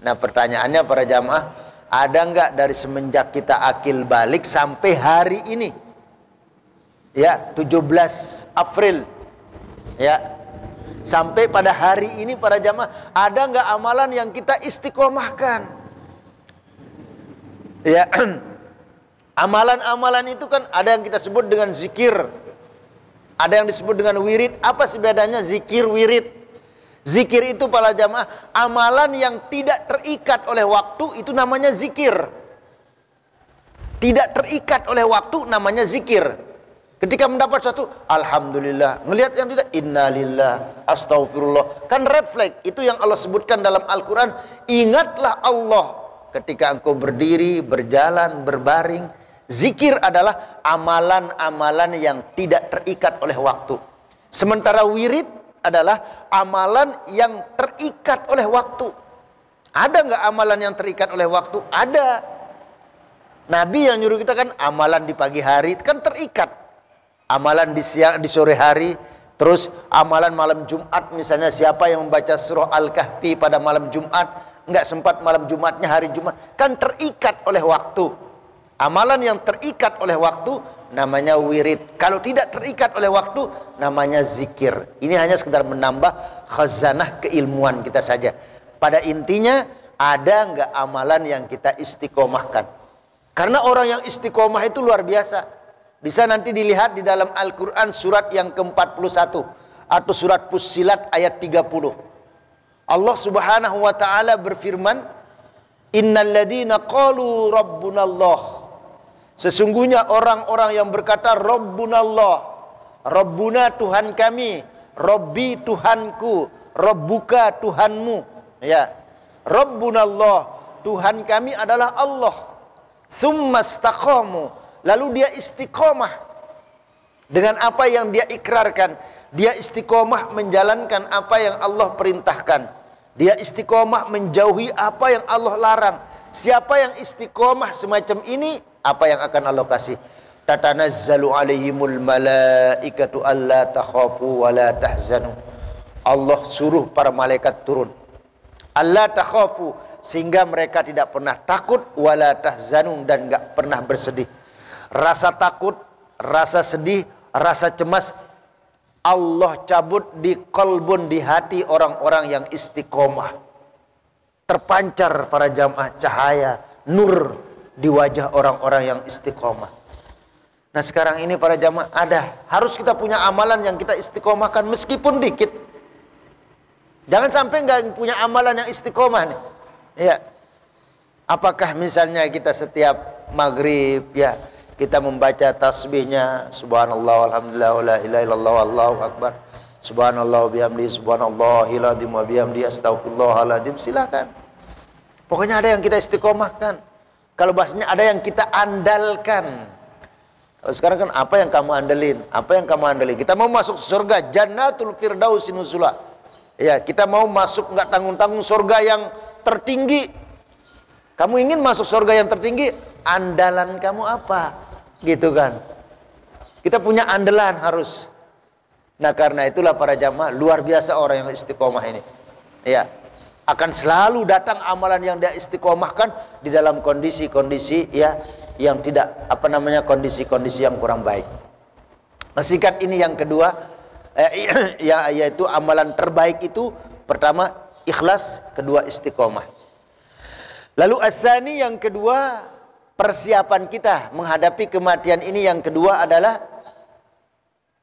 Nah pertanyaannya para jamaah, ada nggak dari semenjak kita akil balik sampai hari ini ya, 17 April ya, sampai pada hari ini para jamaah, ada nggak amalan yang kita istiqomahkan ya? Amalan-amalan itu kan ada yang kita sebut dengan zikir, ada yang disebut dengan wirid. Apa sih bedanya zikir, wirid? Zikir itu para jamaah amalan yang tidak terikat oleh waktu, itu namanya zikir. Tidak terikat oleh waktu namanya zikir. Ketika mendapat satu, alhamdulillah. Ngelihat yang tidak, innalillah, astagfirullah. Kan refleks, itu yang Allah sebutkan dalam Al-Quran. Ingatlah Allah ketika engkau berdiri, berjalan, berbaring. Zikir adalah amalan-amalan yang tidak terikat oleh waktu. Sementara wirid adalah amalan yang terikat oleh waktu. Ada nggak amalan yang terikat oleh waktu? Ada. Nabi yang nyuruh kita kan amalan di pagi hari, kan terikat. Amalan di siang, di sore hari, terus amalan malam Jumat misalnya, siapa yang membaca surah Al-Kahfi pada malam Jumat, nggak sempat malam Jumatnya hari Jumat, kan terikat oleh waktu. Amalan yang terikat oleh waktu namanya wirid. Kalau tidak terikat oleh waktu namanya zikir. Ini hanya sekedar menambah khazanah keilmuan kita saja. Pada intinya, ada nggak amalan yang kita istiqomahkan? Karena orang yang istiqomah itu luar biasa. Bisa nanti dilihat di dalam Al-Quran surat yang ke-41 atau surat Fussilat ayat 30. Allah subhanahu wa ta'ala berfirman, innalladzina qalu rabbunallah, sesungguhnya orang-orang yang berkata Rabbunallah, Rabbuna Tuhan kami, Rabbi Tuhanku, Rabbuka Tuhanmu ya. Rabbunallah, Tuhan kami adalah Allah. Tsumastaqamu, lalu dia istiqomah dengan apa yang dia ikrarkan. Dia istiqomah menjalankan apa yang Allah perintahkan. Dia istiqomah menjauhi apa yang Allah larang. Siapa yang istiqomah semacam ini, apa yang akan Allah kasih? Tatanazzalu alaihimul malaikatu alla takhafu wa la tahzanu. Allah suruh para malaikat turun. Alla takhafu, sehingga mereka tidak pernah takut, wa la tahzanu, dan enggak pernah bersedih. Rasa takut, rasa sedih, rasa cemas Allah cabut di qalbun, di hati orang-orang yang istiqomah. Terpancar para jamaah cahaya, nur di wajah orang-orang yang istiqomah. Nah sekarang ini para jamaah harus kita punya amalan yang kita istiqomahkan meskipun dikit. Jangan sampai nggak punya amalan yang istiqomah nih. Ya. Apakah misalnya kita setiap maghrib ya kita membaca tasbihnya subhanallah alhamdulillah wala ilaha illallah wallahu akbar subhanallah bihamdi subhanallahil azim wa bihamdi astaghfirullahaladzim, silakan. Pokoknya ada yang kita istiqomahkan. Kalau bahasanya ada yang kita andalkan. Kalau sekarang kan apa yang kamu andelin? Apa yang kamu andelin? Kita mau masuk surga Jannatul Firdaus nuzula. Ya, kita mau masuk nggak tanggung-tanggung surga yang tertinggi. Kamu ingin masuk surga yang tertinggi, andalan kamu apa? Gitu kan. Kita punya andalan harus. Nah, karena itulah para jamaah luar biasa orang yang istiqomah ini. Ya. Akan selalu datang amalan yang dia istiqomahkan di dalam kondisi-kondisi ya yang tidak kondisi-kondisi yang kurang baik. Singkat ini yang kedua yaitu amalan terbaik itu pertama ikhlas, kedua istiqomah. Lalu as-sani yang kedua, persiapan kita menghadapi kematian ini yang kedua adalah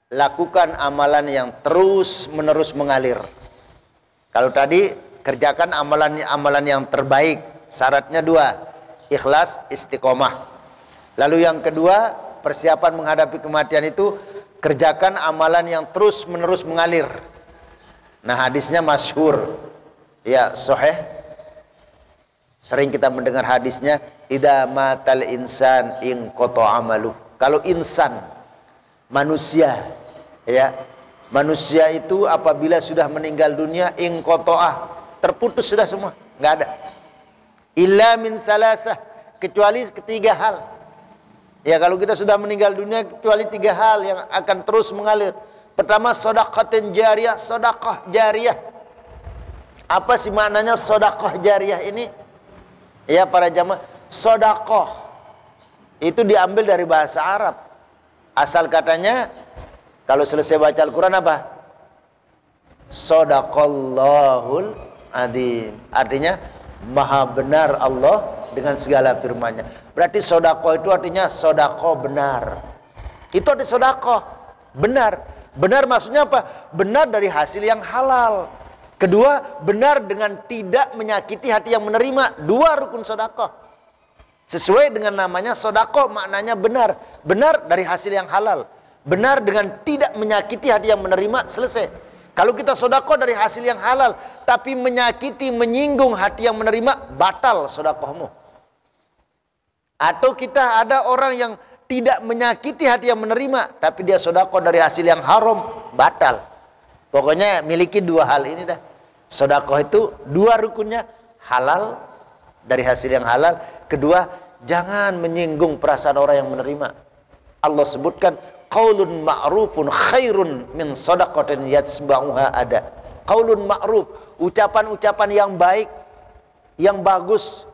lakukan amalan yang terus-menerus mengalir. Kalau tadi kerjakan amalan yang terbaik, syaratnya dua, ikhlas, istiqomah. Lalu yang kedua, persiapan menghadapi kematian itu kerjakan amalan yang terus-menerus mengalir. Nah, hadisnya masyhur. Ya, sahih. Sering kita mendengar hadisnya, idza matal insan in qata amaluh. Kalau insan, manusia, ya. Manusia itu apabila sudah meninggal dunia in qata'ah, terputus sudah semua, nggak ada. Illa min salasah, kecuali ketiga hal. Ya, kalau kita sudah meninggal dunia kecuali tiga hal yang akan terus mengalir. Pertama, sedekahun jariyah, sedekah jariyah. Apa sih maknanya sedekah jariyah ini? Ya para jamaah, sedekah itu diambil dari bahasa Arab. Asal katanya kalau selesai baca Al-Quran apa? Shadaqallahul adzim. Artinya maha benar Allah dengan segala firman-Nya. Berarti sedekah itu artinya sedekah benar. Itu arti sedekah benar. Benar maksudnya apa? Benar dari hasil yang halal. Kedua, benar dengan tidak menyakiti hati yang menerima. Dua rukun sedekah. Sesuai dengan namanya sedekah, maknanya benar. Benar dari hasil yang halal. Benar dengan tidak menyakiti hati yang menerima, selesai. Kalau kita sedekah dari hasil yang halal, tapi menyakiti, menyinggung hati yang menerima, batal sedekahmu. Atau kita ada orang yang tidak menyakiti hati yang menerima, tapi dia sedekah dari hasil yang haram, batal. Pokoknya miliki dua hal ini dah. Sedekah itu dua rukunnya, halal dari hasil yang halal. Kedua, jangan menyinggung perasaan orang yang menerima. Allah sebutkan qaulun ma'rufun khairun min shadaqatin yatsba'uha ada. Qaulun ma'ruf, ucapan-ucapan yang baik, yang bagus,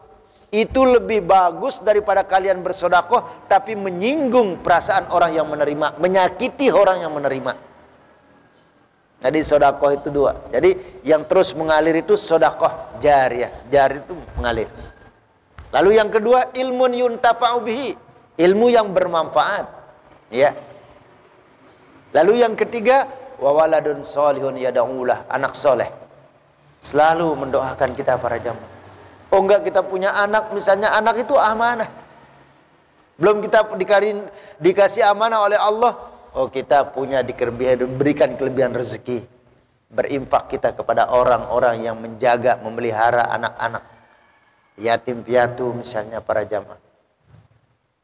itu lebih bagus daripada kalian bersedekah tapi menyinggung perasaan orang yang menerima, menyakiti orang yang menerima. Jadi sedekah itu dua. Jadi yang terus mengalir itu sedekah jariyah. Jariyah itu mengalir. Lalu yang kedua, ilmun yuntafa'u bihi, ilmu yang bermanfaat. Ya. Lalu yang ketiga, wa waladun sholihun yad'ulah, anak soleh. Selalu mendoakan kita para jamaah. Oh enggak, kita punya anak, misalnya anak itu amanah. Belum kita dikasih amanah oleh Allah, oh kita punya diberikan kelebihan rezeki. Berinfak kita kepada orang-orang yang menjaga, memelihara anak-anak yatim piatu misalnya para jamaah.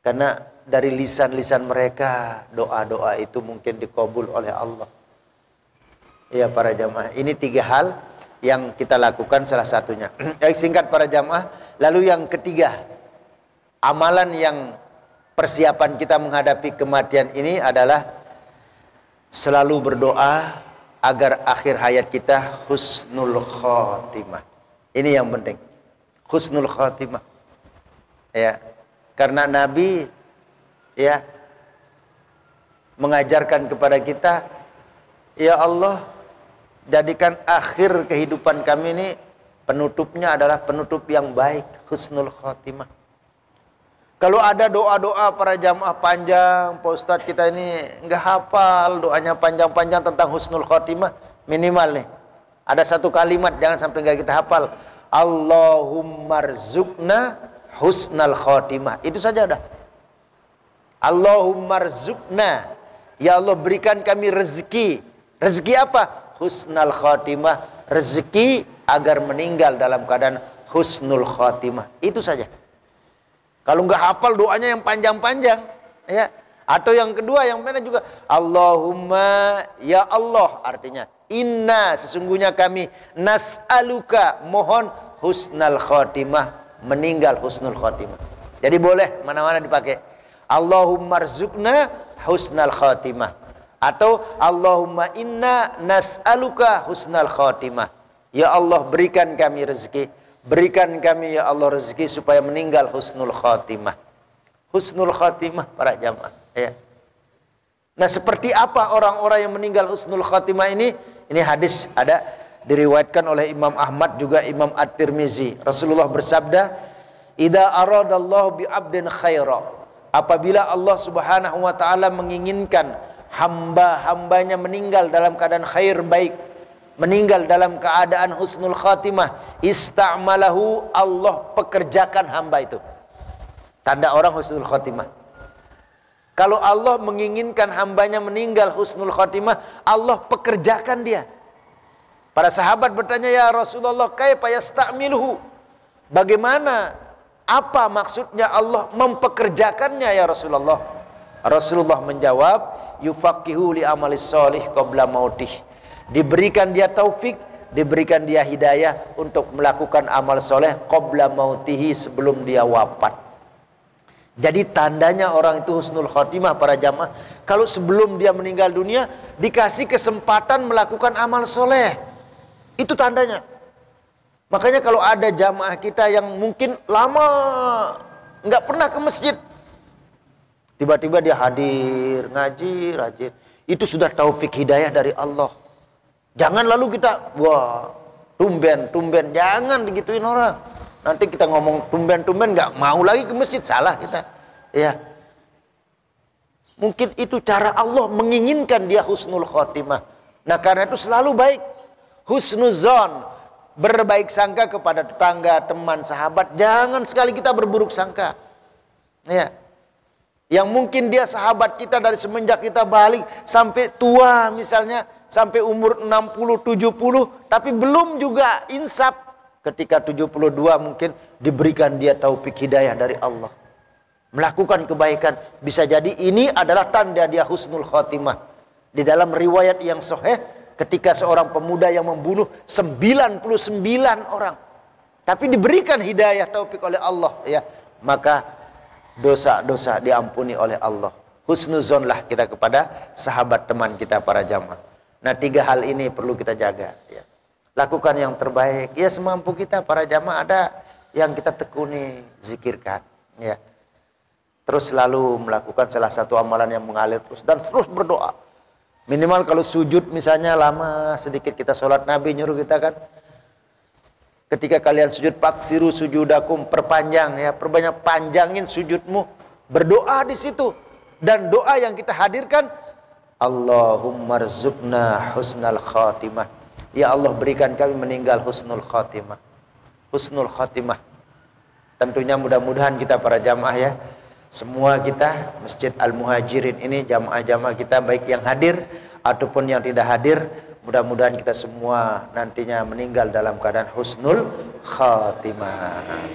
Karena dari lisan-lisan mereka doa-doa itu mungkin dikabul oleh Allah. Ya para jamaah, ini tiga hal yang kita lakukan salah satunya. Singkat para jamaah. Lalu yang ketiga, amalan yang persiapan kita menghadapi kematian ini adalah selalu berdoa agar akhir hayat kita husnul khotimah. Ini yang penting, husnul khotimah. Ya, karena Nabi ya mengajarkan kepada kita Ya Allah, jadikan akhir kehidupan kami ini penutupnya adalah penutup yang baik, husnul khotimah. Kalau ada doa-doa para jamaah panjang, Pak Ustadz kita ini nggak hafal doanya panjang-panjang tentang husnul khotimah, minimal nih. Ada satu kalimat, jangan sampai nggak kita hafal. Allahummarzuqna husnal khotimah. Itu saja udah. Allahummarzuqna. Ya Allah berikan kami rezeki. Rezeki apa? Husnal khotimah. Rezeki agar meninggal dalam keadaan husnul khotimah. Itu saja. Kalau nggak hafal doanya yang panjang-panjang, ya. Atau yang kedua yang mana juga Allahumma ya Allah, artinya inna sesungguhnya kami nas'aluka mohon husnal khotimah, meninggal husnul khotimah. Jadi boleh mana-mana dipakai. Allahumma rzuqna husnal khotimah atau Allahumma inna nas'aluka husnal khotimah. Ya Allah berikan kami rezeki. Berikan kami ya Allah rezeki supaya meninggal husnul khotimah. Husnul khotimah para jamaah, ya. Nah, seperti apa orang-orang yang meninggal husnul khotimah ini? Ini hadis ada diriwayatkan oleh Imam Ahmad juga Imam At-Tirmizi. Rasulullah bersabda, "Idza aradallahu bi 'abdin khaira." Apabila Allah Subhanahu wa taala menginginkan hamba-hambanya meninggal dalam keadaan khair baik, meninggal dalam keadaan husnul khatimah, ista'malahu, Allah pekerjakan hamba itu. Tanda orang husnul khatimah. Kalau Allah menginginkan hambanya meninggal husnul khatimah, Allah pekerjakan dia. Para sahabat bertanya, ya Rasulullah, kaifa yasta'miluhu? Bagaimana? Apa maksudnya Allah mempekerjakannya ya Rasulullah? Rasulullah menjawab, yufaqihu li amalis sholih qabla mautih. Diberikan dia taufik, diberikan dia hidayah untuk melakukan amal soleh qabla mautihi, sebelum dia wafat. Jadi tandanya orang itu husnul khotimah para jamaah, kalau sebelum dia meninggal dunia dikasih kesempatan melakukan amal soleh. Itu tandanya. Makanya kalau ada jamaah kita yang mungkin lama nggak pernah ke masjid, tiba-tiba dia hadir ngaji rajin, itu sudah taufik hidayah dari Allah. Jangan lalu kita, wah, tumben, jangan digituin orang. Nanti kita ngomong tumben, nggak mau lagi ke masjid, salah kita. Ya. Mungkin itu cara Allah menginginkan dia husnul khotimah. Nah, karena itu selalu baik. Husnuzon, berbaik sangka kepada tetangga, teman, sahabat. Jangan sekali kita berburuk sangka. Ya. Yang mungkin dia sahabat kita dari semenjak kita balik sampai tua misalnya, sampai umur 60, 70, tapi belum juga insaf. Ketika 72 mungkin diberikan dia taufik hidayah dari Allah. Melakukan kebaikan. Bisa jadi ini adalah tanda dia husnul khotimah. Di dalam riwayat yang sahih, ketika seorang pemuda yang membunuh 99 orang, tapi diberikan hidayah taufik oleh Allah, ya, maka dosa-dosa diampuni oleh Allah. Husnuzonlah kita kepada sahabat teman kita para jamaah. Nah, 3 hal ini perlu kita jaga, ya. Lakukan yang terbaik, ya semampu kita para jamaah, ada yang kita tekuni, zikirkan, ya. Terus selalu melakukan salah satu amalan yang mengalir terus, dan terus berdoa. Minimal kalau sujud misalnya lama sedikit, kita sholat, Nabi nyuruh kita kan, ketika kalian sujud, paksiru sujudakum, perpanjang, ya, perbanyak, panjangin sujudmu, berdoa di situ. Dan doa yang kita hadirkan, Allahumma rzuqna husnal khatimah. Ya Allah berikan kami meninggal husnul khatimah. Husnul khatimah. Tentunya mudah-mudahan kita para jamaah, ya, semua kita Masjid Al-Muhajirin ini, jamaah-jamaah kita baik yang hadir ataupun yang tidak hadir, mudah-mudahan kita semua nantinya meninggal dalam keadaan husnul khatimah.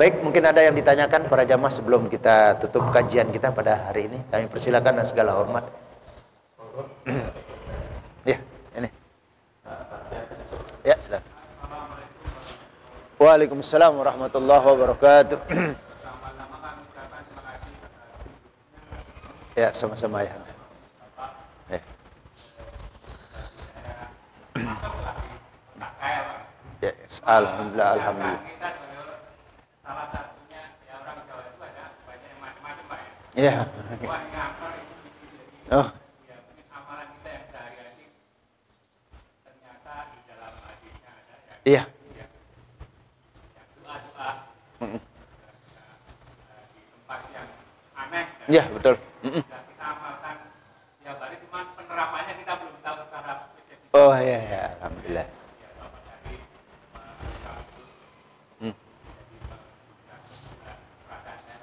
Baik, mungkin ada yang ditanyakan para jamaah sebelum kita tutup kajian kita pada hari ini. Kami persilakan dengan segala hormat. Ya, ini. Ya, silakan. Waalaikumsalam warahmatullahi wabarakatuh. Ya, sama-sama ya. Ya. Ya, alhamdulillah, alhamdulillah. Salah satunya ya orang Jawa itu ada banyak yang macam-macam, Pak, ya. Ya. Wah, ini apa ini? Oh. Ya, mungkin amalan kita yang sehari-hari Iya. Ya. Yang doa-doa Mm-mm. di tempat yang aneh. Iya, betul. Mm-mm. Dan kita amalkan tiap hari, cuma penerapannya kita belum tahu secara spesifik. Oh iya, ya, alhamdulillah. Ya, Bapak tadi Hmm. jadi seragamnya.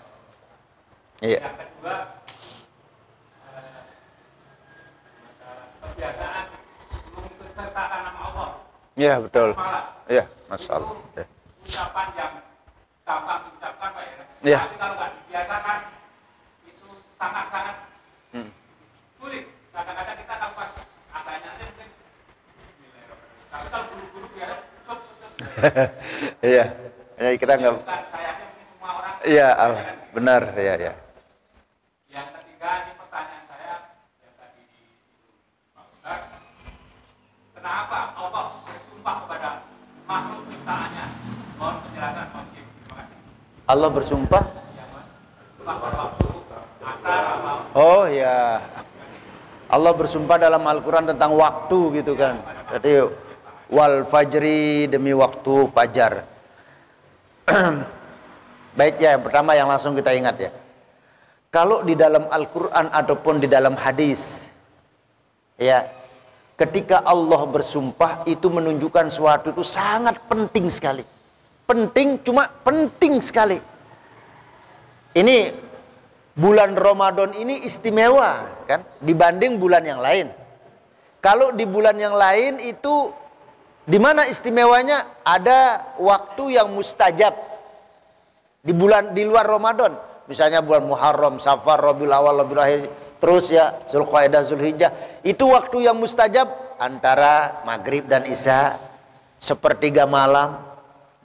Iya. Yang kedua, masalah kebiasaan mengikut sertakan nama Allah. Iya, betul. Malah, Iya, masalah. itu ucapan yang gampang diucapkan Pak ya. Iya. Tapi kalau nggak dibiasakan, itu sangat-sangat Hmm. sulit. Kadang-kadang kita kalau pas agaknya mungkin Bismillahirrahmanirrahim. Tapi kalau buru-buru biar sup. Iya. Ya, kita nggak. Bukan sayangnya mungkin semua orang. Iya, kebanyakan gitu. benar. Iya, iya. Yang ketiga, ini pertanyaan saya yang tadi di Pak Ustaz. Kenapa Allah bersumpah kepada makhluk ciptaannya? Mohon penjelasan mungkin. Terima kasih. Allah bersumpah. Ya, Mas. Bersumpah pada waktu asar atau Oh ya. Allah bersumpah dalam Al-Quran tentang waktu gitu kan. Jadi wal fajri, demi waktu fajar. Baik ya, yang pertama yang langsung kita ingat ya. Kalau di dalam Al-Quran ataupun di dalam hadis, ya, ketika Allah bersumpah itu menunjukkan suatu itu sangat penting sekali. Penting, cuma penting sekali. Ini bulan Ramadan ini istimewa kan dibanding bulan yang lain. Kalau di bulan yang lain itu di mana istimewanya? Ada waktu yang mustajab. Di luar Ramadan, misalnya bulan Muharram, Safar, Rabiul Awal, Rabiul Akhir, terus ya Zulqa'dah, Zulhijjah, itu waktu yang mustajab antara maghrib dan isya, sepertiga malam,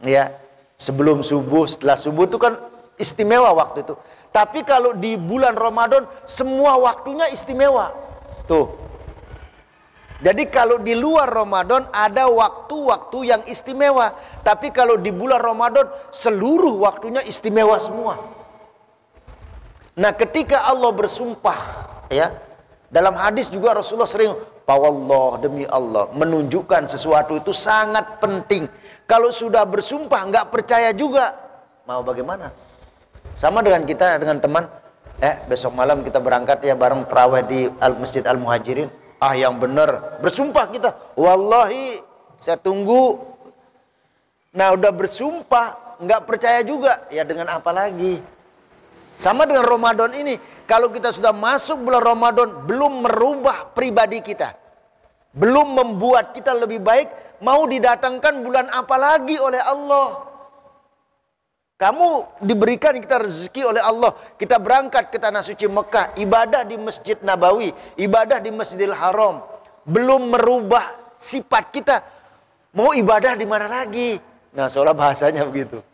ya, sebelum subuh, setelah subuh itu kan istimewa waktu itu. Tapi kalau di bulan Ramadan semua waktunya istimewa. Tuh. Jadi kalau di luar Ramadan ada waktu-waktu yang istimewa, tapi kalau di bulan Ramadan seluruh waktunya istimewa semua. Nah, ketika Allah bersumpah, ya, dalam hadis juga Rasulullah sering, "Pawallah, demi Allah," menunjukkan sesuatu itu sangat penting. Kalau sudah bersumpah nggak percaya juga, mau bagaimana? Sama dengan kita dengan teman, besok malam kita berangkat ya bareng tarawih di Masjid Al-Muhajirin. Ah, yang benar, bersumpah kita, wallahi saya tunggu. Nah, udah bersumpah nggak percaya juga, ya dengan apa lagi? Sama dengan Ramadan ini, kalau kita sudah masuk bulan Ramadan belum merubah pribadi kita, belum membuat kita lebih baik, mau didatangkan bulan apa lagi oleh Allah? Kamu diberikan kita rezeki oleh Allah, kita berangkat ke tanah suci Mekah, ibadah di Masjid Nabawi, ibadah di Masjidil Haram, belum merubah sifat kita, mau ibadah di mana lagi? Nah, seolah bahasanya begitu.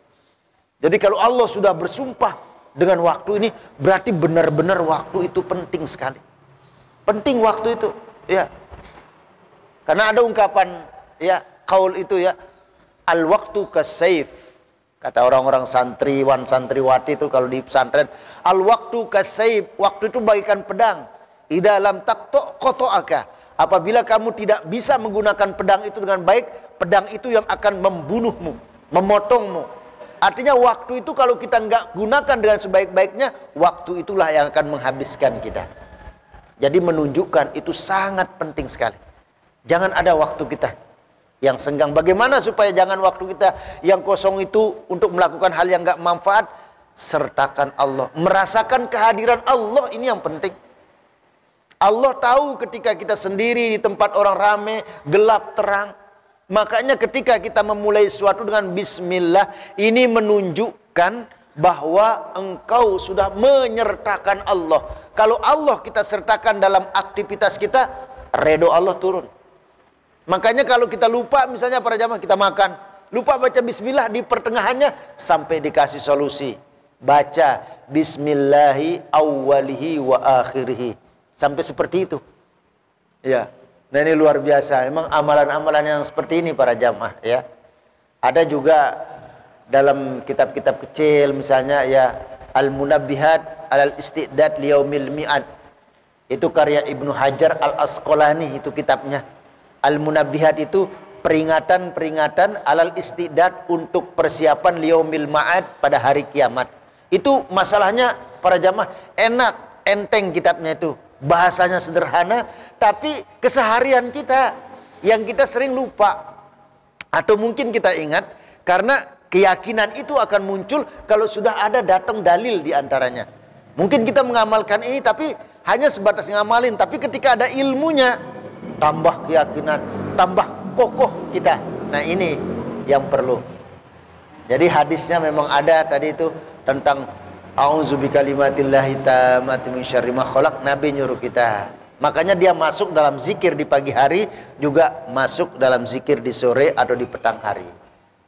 Jadi kalau Allah sudah bersumpah dengan waktu ini, berarti benar-benar waktu itu penting sekali. Penting waktu itu, ya. Karena ada ungkapan, ya, qaul itu ya, al-waqtu kas-saif. Kata orang-orang santriwan, santriwati itu kalau di pesantren, al-waqtu kas-saif, waktu itu bagaikan pedang. Idza lam taqta qata'aka. Apabila kamu tidak bisa menggunakan pedang itu dengan baik, pedang itu yang akan membunuhmu, memotongmu. Artinya waktu itu kalau kita nggak gunakan dengan sebaik-baiknya, waktu itulah yang akan menghabiskan kita. Jadi menunjukkan itu sangat penting sekali. Jangan ada waktu kita yang senggang. Bagaimana supaya jangan waktu kita yang kosong itu untuk melakukan hal yang nggak manfaat? Sertakan Allah, merasakan kehadiran Allah, ini yang penting. Allah tahu ketika kita sendiri di tempat orang ramai, gelap terang. Makanya ketika kita memulai sesuatu dengan bismillah, ini menunjukkan bahwa engkau sudah menyertakan Allah. Kalau Allah kita sertakan dalam aktivitas kita, redho Allah turun. Makanya kalau kita lupa, misalnya para jamaah kita makan, lupa baca bismillah di pertengahannya, sampai dikasih solusi. Baca bismillahi awwalihi wa akhirihi. Sampai seperti itu. Ya. Nah, ini luar biasa. Memang amalan-amalan yang seperti ini para jamaah, ya. Ada juga dalam kitab-kitab kecil, misalnya ya Al-Munabbihat alal Istidad Liyaumil Mi'ad. Itu karya Ibnu Hajar Al-Asqalani, itu kitabnya. Al-Munabbihat itu peringatan-peringatan alal istidad untuk persiapan liyaumil ma'ad pada hari kiamat. Itu masalahnya para jamaah enak, enteng kitabnya itu. Bahasanya sederhana, tapi keseharian kita yang kita sering lupa. Atau mungkin kita ingat karena keyakinan itu akan muncul kalau sudah ada datang dalil di antaranya. Mungkin kita mengamalkan ini tapi hanya sebatas ngamalin, tapi ketika ada ilmunya tambah keyakinan, tambah kokoh kita. Nah, ini yang perlu. Jadi hadisnya memang ada tadi itu tentang a'udzu bikalimatillahi tammati min syarri ma khalaq. Nabi nyuruh kita. Makanya dia masuk dalam zikir di pagi hari, juga masuk dalam zikir di sore atau di petang hari.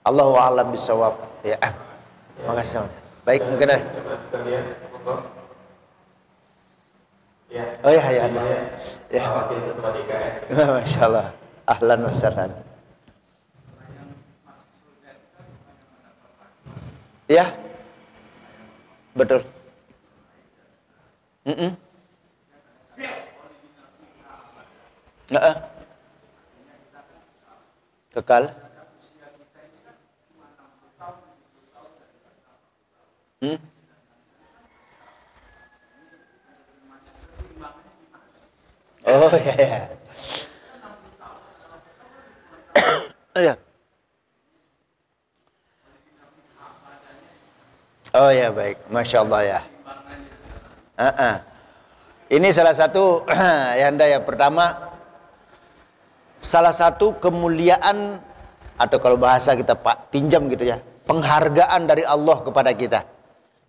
Allahu a'lam bishawab. Ya. Makasih. Baik, mungkin ada. Oh ya, ya. Ya. Masya Allah. Ahlan wa sahlan. Ya, betul. Kekal. Oh ya, ya. Ya. Oh ya, baik, masya Allah ya. Ini salah satu ya anda ya, pertama salah satu kemuliaan atau kalau bahasa kita pinjam gitu ya, penghargaan dari Allah kepada kita,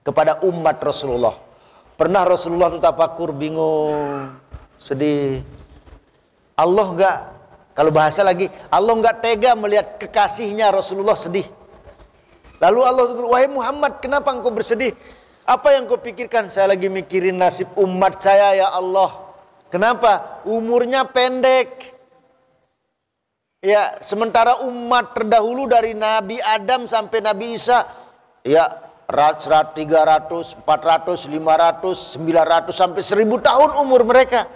kepada umat Rasulullah. Pernah Rasulullah itu tafakur, bingung, sedih. Allah enggak, kalau bahasa lagi, Allah enggak tega melihat kekasihnya Rasulullah sedih. Lalu Allah berkata, wahai Muhammad, kenapa engkau bersedih? Apa yang kau pikirkan? Saya lagi mikirin nasib umat saya ya Allah. Kenapa? Umurnya pendek. Ya, sementara umat terdahulu dari Nabi Adam sampai Nabi Isa, ya 300, 400, 500, 900 sampai 1000 tahun umur mereka.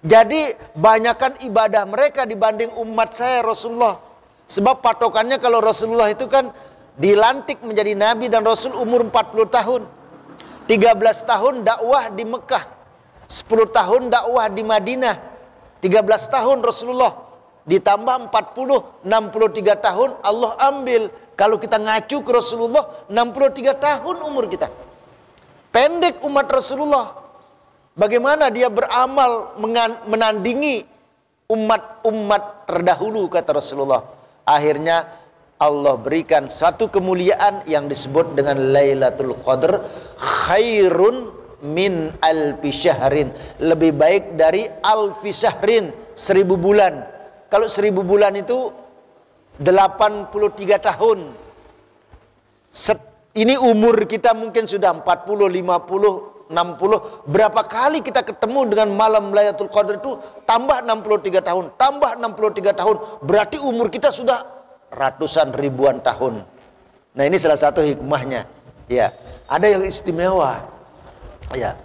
Jadi banyakkan ibadah mereka dibanding umat saya Rasulullah. Sebab patokannya kalau Rasulullah itu kan dilantik menjadi Nabi dan Rasul umur 40 tahun. 13 tahun dakwah di Mekah, 10 tahun dakwah di Madinah, 13 tahun Rasulullah, ditambah 40, 63 tahun Allah ambil. Kalau kita ngacu ke Rasulullah, 63 tahun umur kita. Pendek umat Rasulullah. Bagaimana dia beramal menandingi umat-umat terdahulu, kata Rasulullah. Akhirnya Allah berikan satu kemuliaan yang disebut dengan Lailatul Qadar, khairun min alfi syahrin, lebih baik dari alfi syahrin, 1000 bulan. Kalau 1000 bulan itu 83 tahun. Ini umur kita mungkin sudah 40, 50, 60. Berapa kali kita ketemu dengan malam Lailatul Qadar itu, tambah 63 tahun, tambah 63 tahun. Berarti umur kita sudah ratusan ribuan tahun. Nah, ini salah satu hikmahnya. Ya, ada yang istimewa. Ya.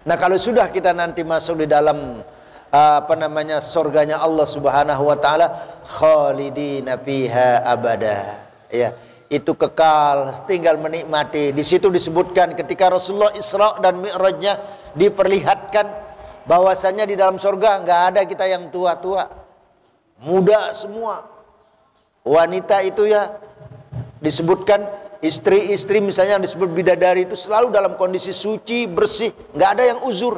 Nah, kalau sudah kita nanti masuk di dalam surganya Allah Subhanahu wa taala, khalidina fiha abada. Ya, itu kekal, tinggal menikmati. Di situ disebutkan ketika Rasulullah Isra dan Mi'rajnya diperlihatkan bahwasanya di dalam surga nggak ada kita yang tua-tua. Muda semua. Wanita itu ya disebutkan istri-istri misalnya yang disebut bidadari itu selalu dalam kondisi suci, bersih, nggak ada yang uzur.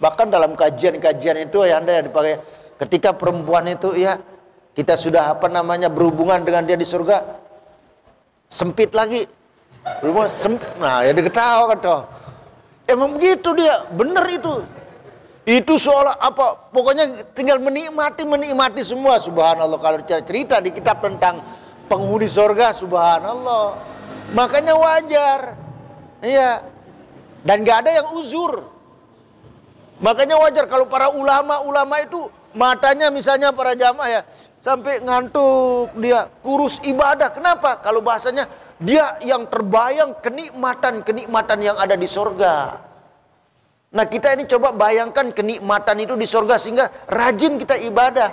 Bahkan dalam kajian-kajian itu ya anda yang dipakai, ketika perempuan itu ya kita sudah berhubungan dengan dia di surga, sempit lagi, nah ya diketawa kan, emang begitu dia, bener itu. Itu seolah apa, pokoknya tinggal menikmati semua. Subhanallah, kalau cerita di kitab tentang penghuni surga, subhanallah. Makanya wajar. Iya. Dan gak ada yang uzur. Makanya wajar kalau para ulama itu matanya misalnya para jamaah ya, sampai ngantuk dia, kurus ibadah. Kenapa? Kalau bahasanya dia yang terbayang kenikmatan yang ada di surga. Nah, kita ini coba bayangkan kenikmatan itu di surga sehingga rajin kita ibadah.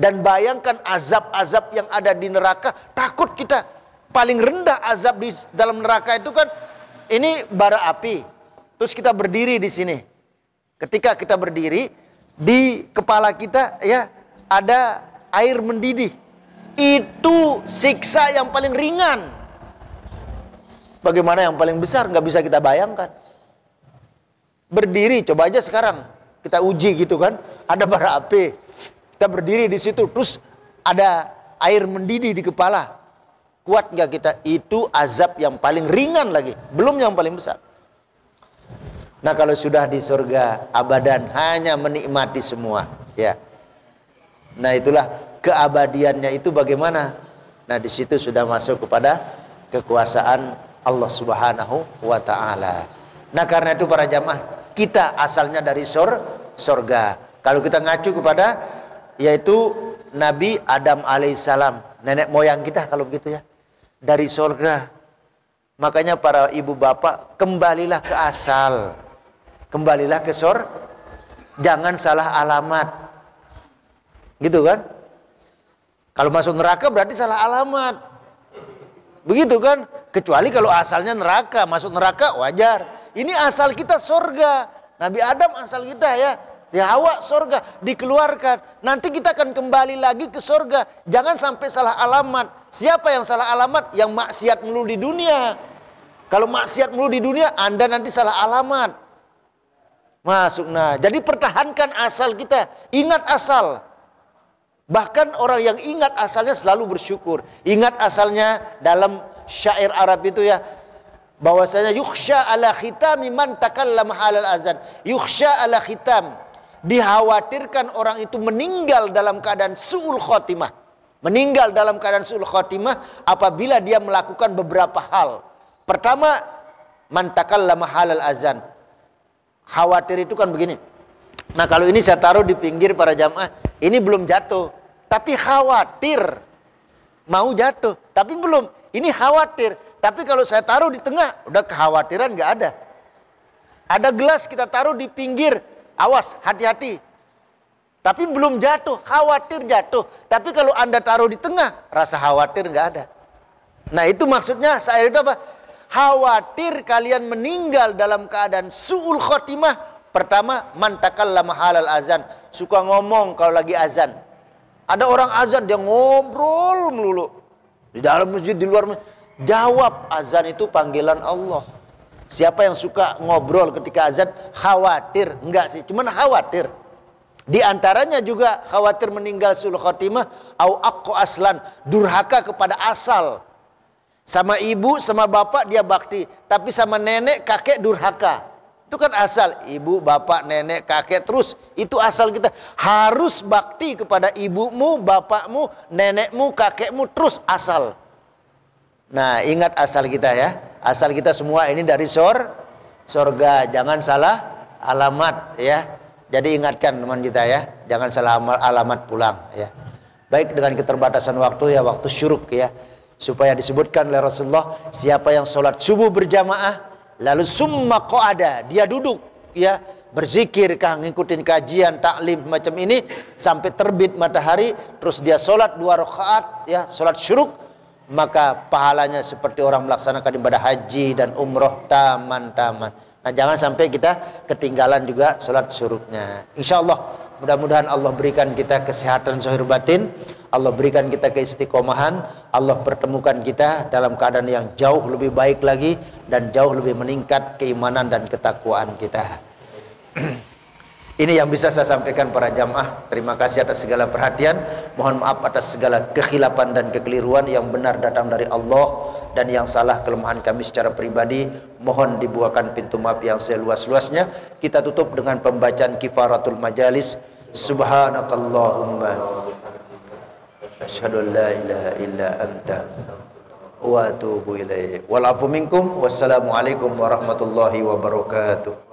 Dan bayangkan azab-azab yang ada di neraka, takut kita. Paling rendah azab di dalam neraka itu kan, ini bara api. Terus kita berdiri di sini. Ketika kita berdiri, di kepala kita ya ada air mendidih. Itu siksa yang paling ringan. Bagaimana yang paling besar? Nggak bisa kita bayangkan. Berdiri, coba aja sekarang kita uji gitu kan. Ada bara api. Kita berdiri di situ, terus ada air mendidih di kepala. Kuat nggak kita? Itu azab yang paling ringan lagi, belum yang paling besar. Nah kalau sudah di surga abadan, hanya menikmati semua, ya. Nah itulah keabadiannya itu bagaimana? Nah di situ sudah masuk kepada kekuasaan Allah Subhanahu wa Ta'ala. Nah karena itu para jamaah, kita asalnya dari surga. Kalau kita ngacu kepada yaitu Nabi Adam alaihissalam, nenek moyang kita kalau begitu ya, dari surga. Makanya para ibu bapak, kembalilah ke asal, kembalilah ke surga, jangan salah alamat, gitu kan? Kalau masuk neraka berarti salah alamat, begitu kan? Kecuali kalau asalnya neraka, masuk neraka wajar. Ini asal kita surga, Nabi Adam asal kita ya. Ya Hawa surga, dikeluarkan. Nanti kita akan kembali lagi ke surga. Jangan sampai salah alamat. Siapa yang salah alamat? Yang maksiat mulu di dunia. Kalau maksiat mulu di dunia, Anda nanti salah alamat. Masuk. Nah, jadi pertahankan asal kita. Ingat asal. Bahkan orang yang ingat asalnya selalu bersyukur. Ingat asalnya dalam syair Arab itu ya, bahwasanya yukhsha ala khitami man takallama halal azan. Yukhsha ala khitam. Dikhawatirkan orang itu meninggal dalam keadaan su'ul khotimah. Meninggal dalam keadaan su'ul khotimah apabila dia melakukan beberapa hal. Pertama, man takallama halal azan. Khawatir itu kan begini. Nah kalau ini saya taruh di pinggir para jamaah, ini belum jatuh, tapi khawatir mau jatuh, tapi belum. Ini khawatir, tapi kalau saya taruh di tengah, udah kekhawatiran nggak ada. Ada gelas kita taruh di pinggir, awas, hati-hati. Tapi belum jatuh, khawatir jatuh. Tapi kalau Anda taruh di tengah, rasa khawatir nggak ada. Nah itu maksudnya, saya itu apa? Khawatir kalian meninggal dalam keadaan su'ul khotimah. Pertama, man takallama halal azan. Suka ngomong kalau lagi azan. Ada orang azan, dia ngobrol melulu. Di dalam masjid, di luar masjid. Jawab, azan itu panggilan Allah. Siapa yang suka ngobrol ketika azan? Khawatir. Enggak sih, cuman khawatir. Di antaranya juga khawatir meninggal su'ul khotimah. Au akko aslan, durhaka kepada asal. Sama ibu, sama bapak dia bakti. Tapi sama nenek, kakek durhaka. Itu kan asal. Ibu, bapak, nenek, kakek terus. Itu asal kita. Harus bakti kepada ibumu, bapakmu, nenekmu, kakekmu. Terus asal. Nah ingat asal kita ya. Asal kita semua ini dari surga. Jangan salah alamat ya. Jadi ingatkan teman kita ya. Jangan salah alamat pulang ya. Baik, dengan keterbatasan waktu ya, waktu syuruk ya. Supaya disebutkan oleh Rasulullah, siapa yang sholat subuh berjamaah, lalu summa qa'ada, dia duduk ya, berzikir kah, ngikutin kajian, taklim macam ini sampai terbit matahari, terus dia sholat 2 rakaat ya, sholat syuruk, maka pahalanya seperti orang melaksanakan ibadah haji dan umroh taman-taman. Nah jangan sampai kita ketinggalan juga sholat syuruknya. Insya Allah mudah-mudahan Allah berikan kita kesehatan zahir batin, Allah berikan kita keistiqomahan, Allah pertemukan kita dalam keadaan yang jauh lebih baik lagi dan jauh lebih meningkat keimanan dan ketakwaan kita. Ini yang bisa saya sampaikan para jamaah. Terima kasih atas segala perhatian. Mohon maaf atas segala kekhilapan dan kekeliruan. Yang benar datang dari Allah, dan yang salah kelemahan kami secara pribadi. Mohon dibukakan pintu maaf yang seluas-luasnya. Kita tutup dengan pembacaan kifaratul majalis. Subhanakallahumma asyhadu an la ilaha illa anta wa atubu ilaik. Wal afu minkum. Wassalamualaikum warahmatullahi wabarakatuh.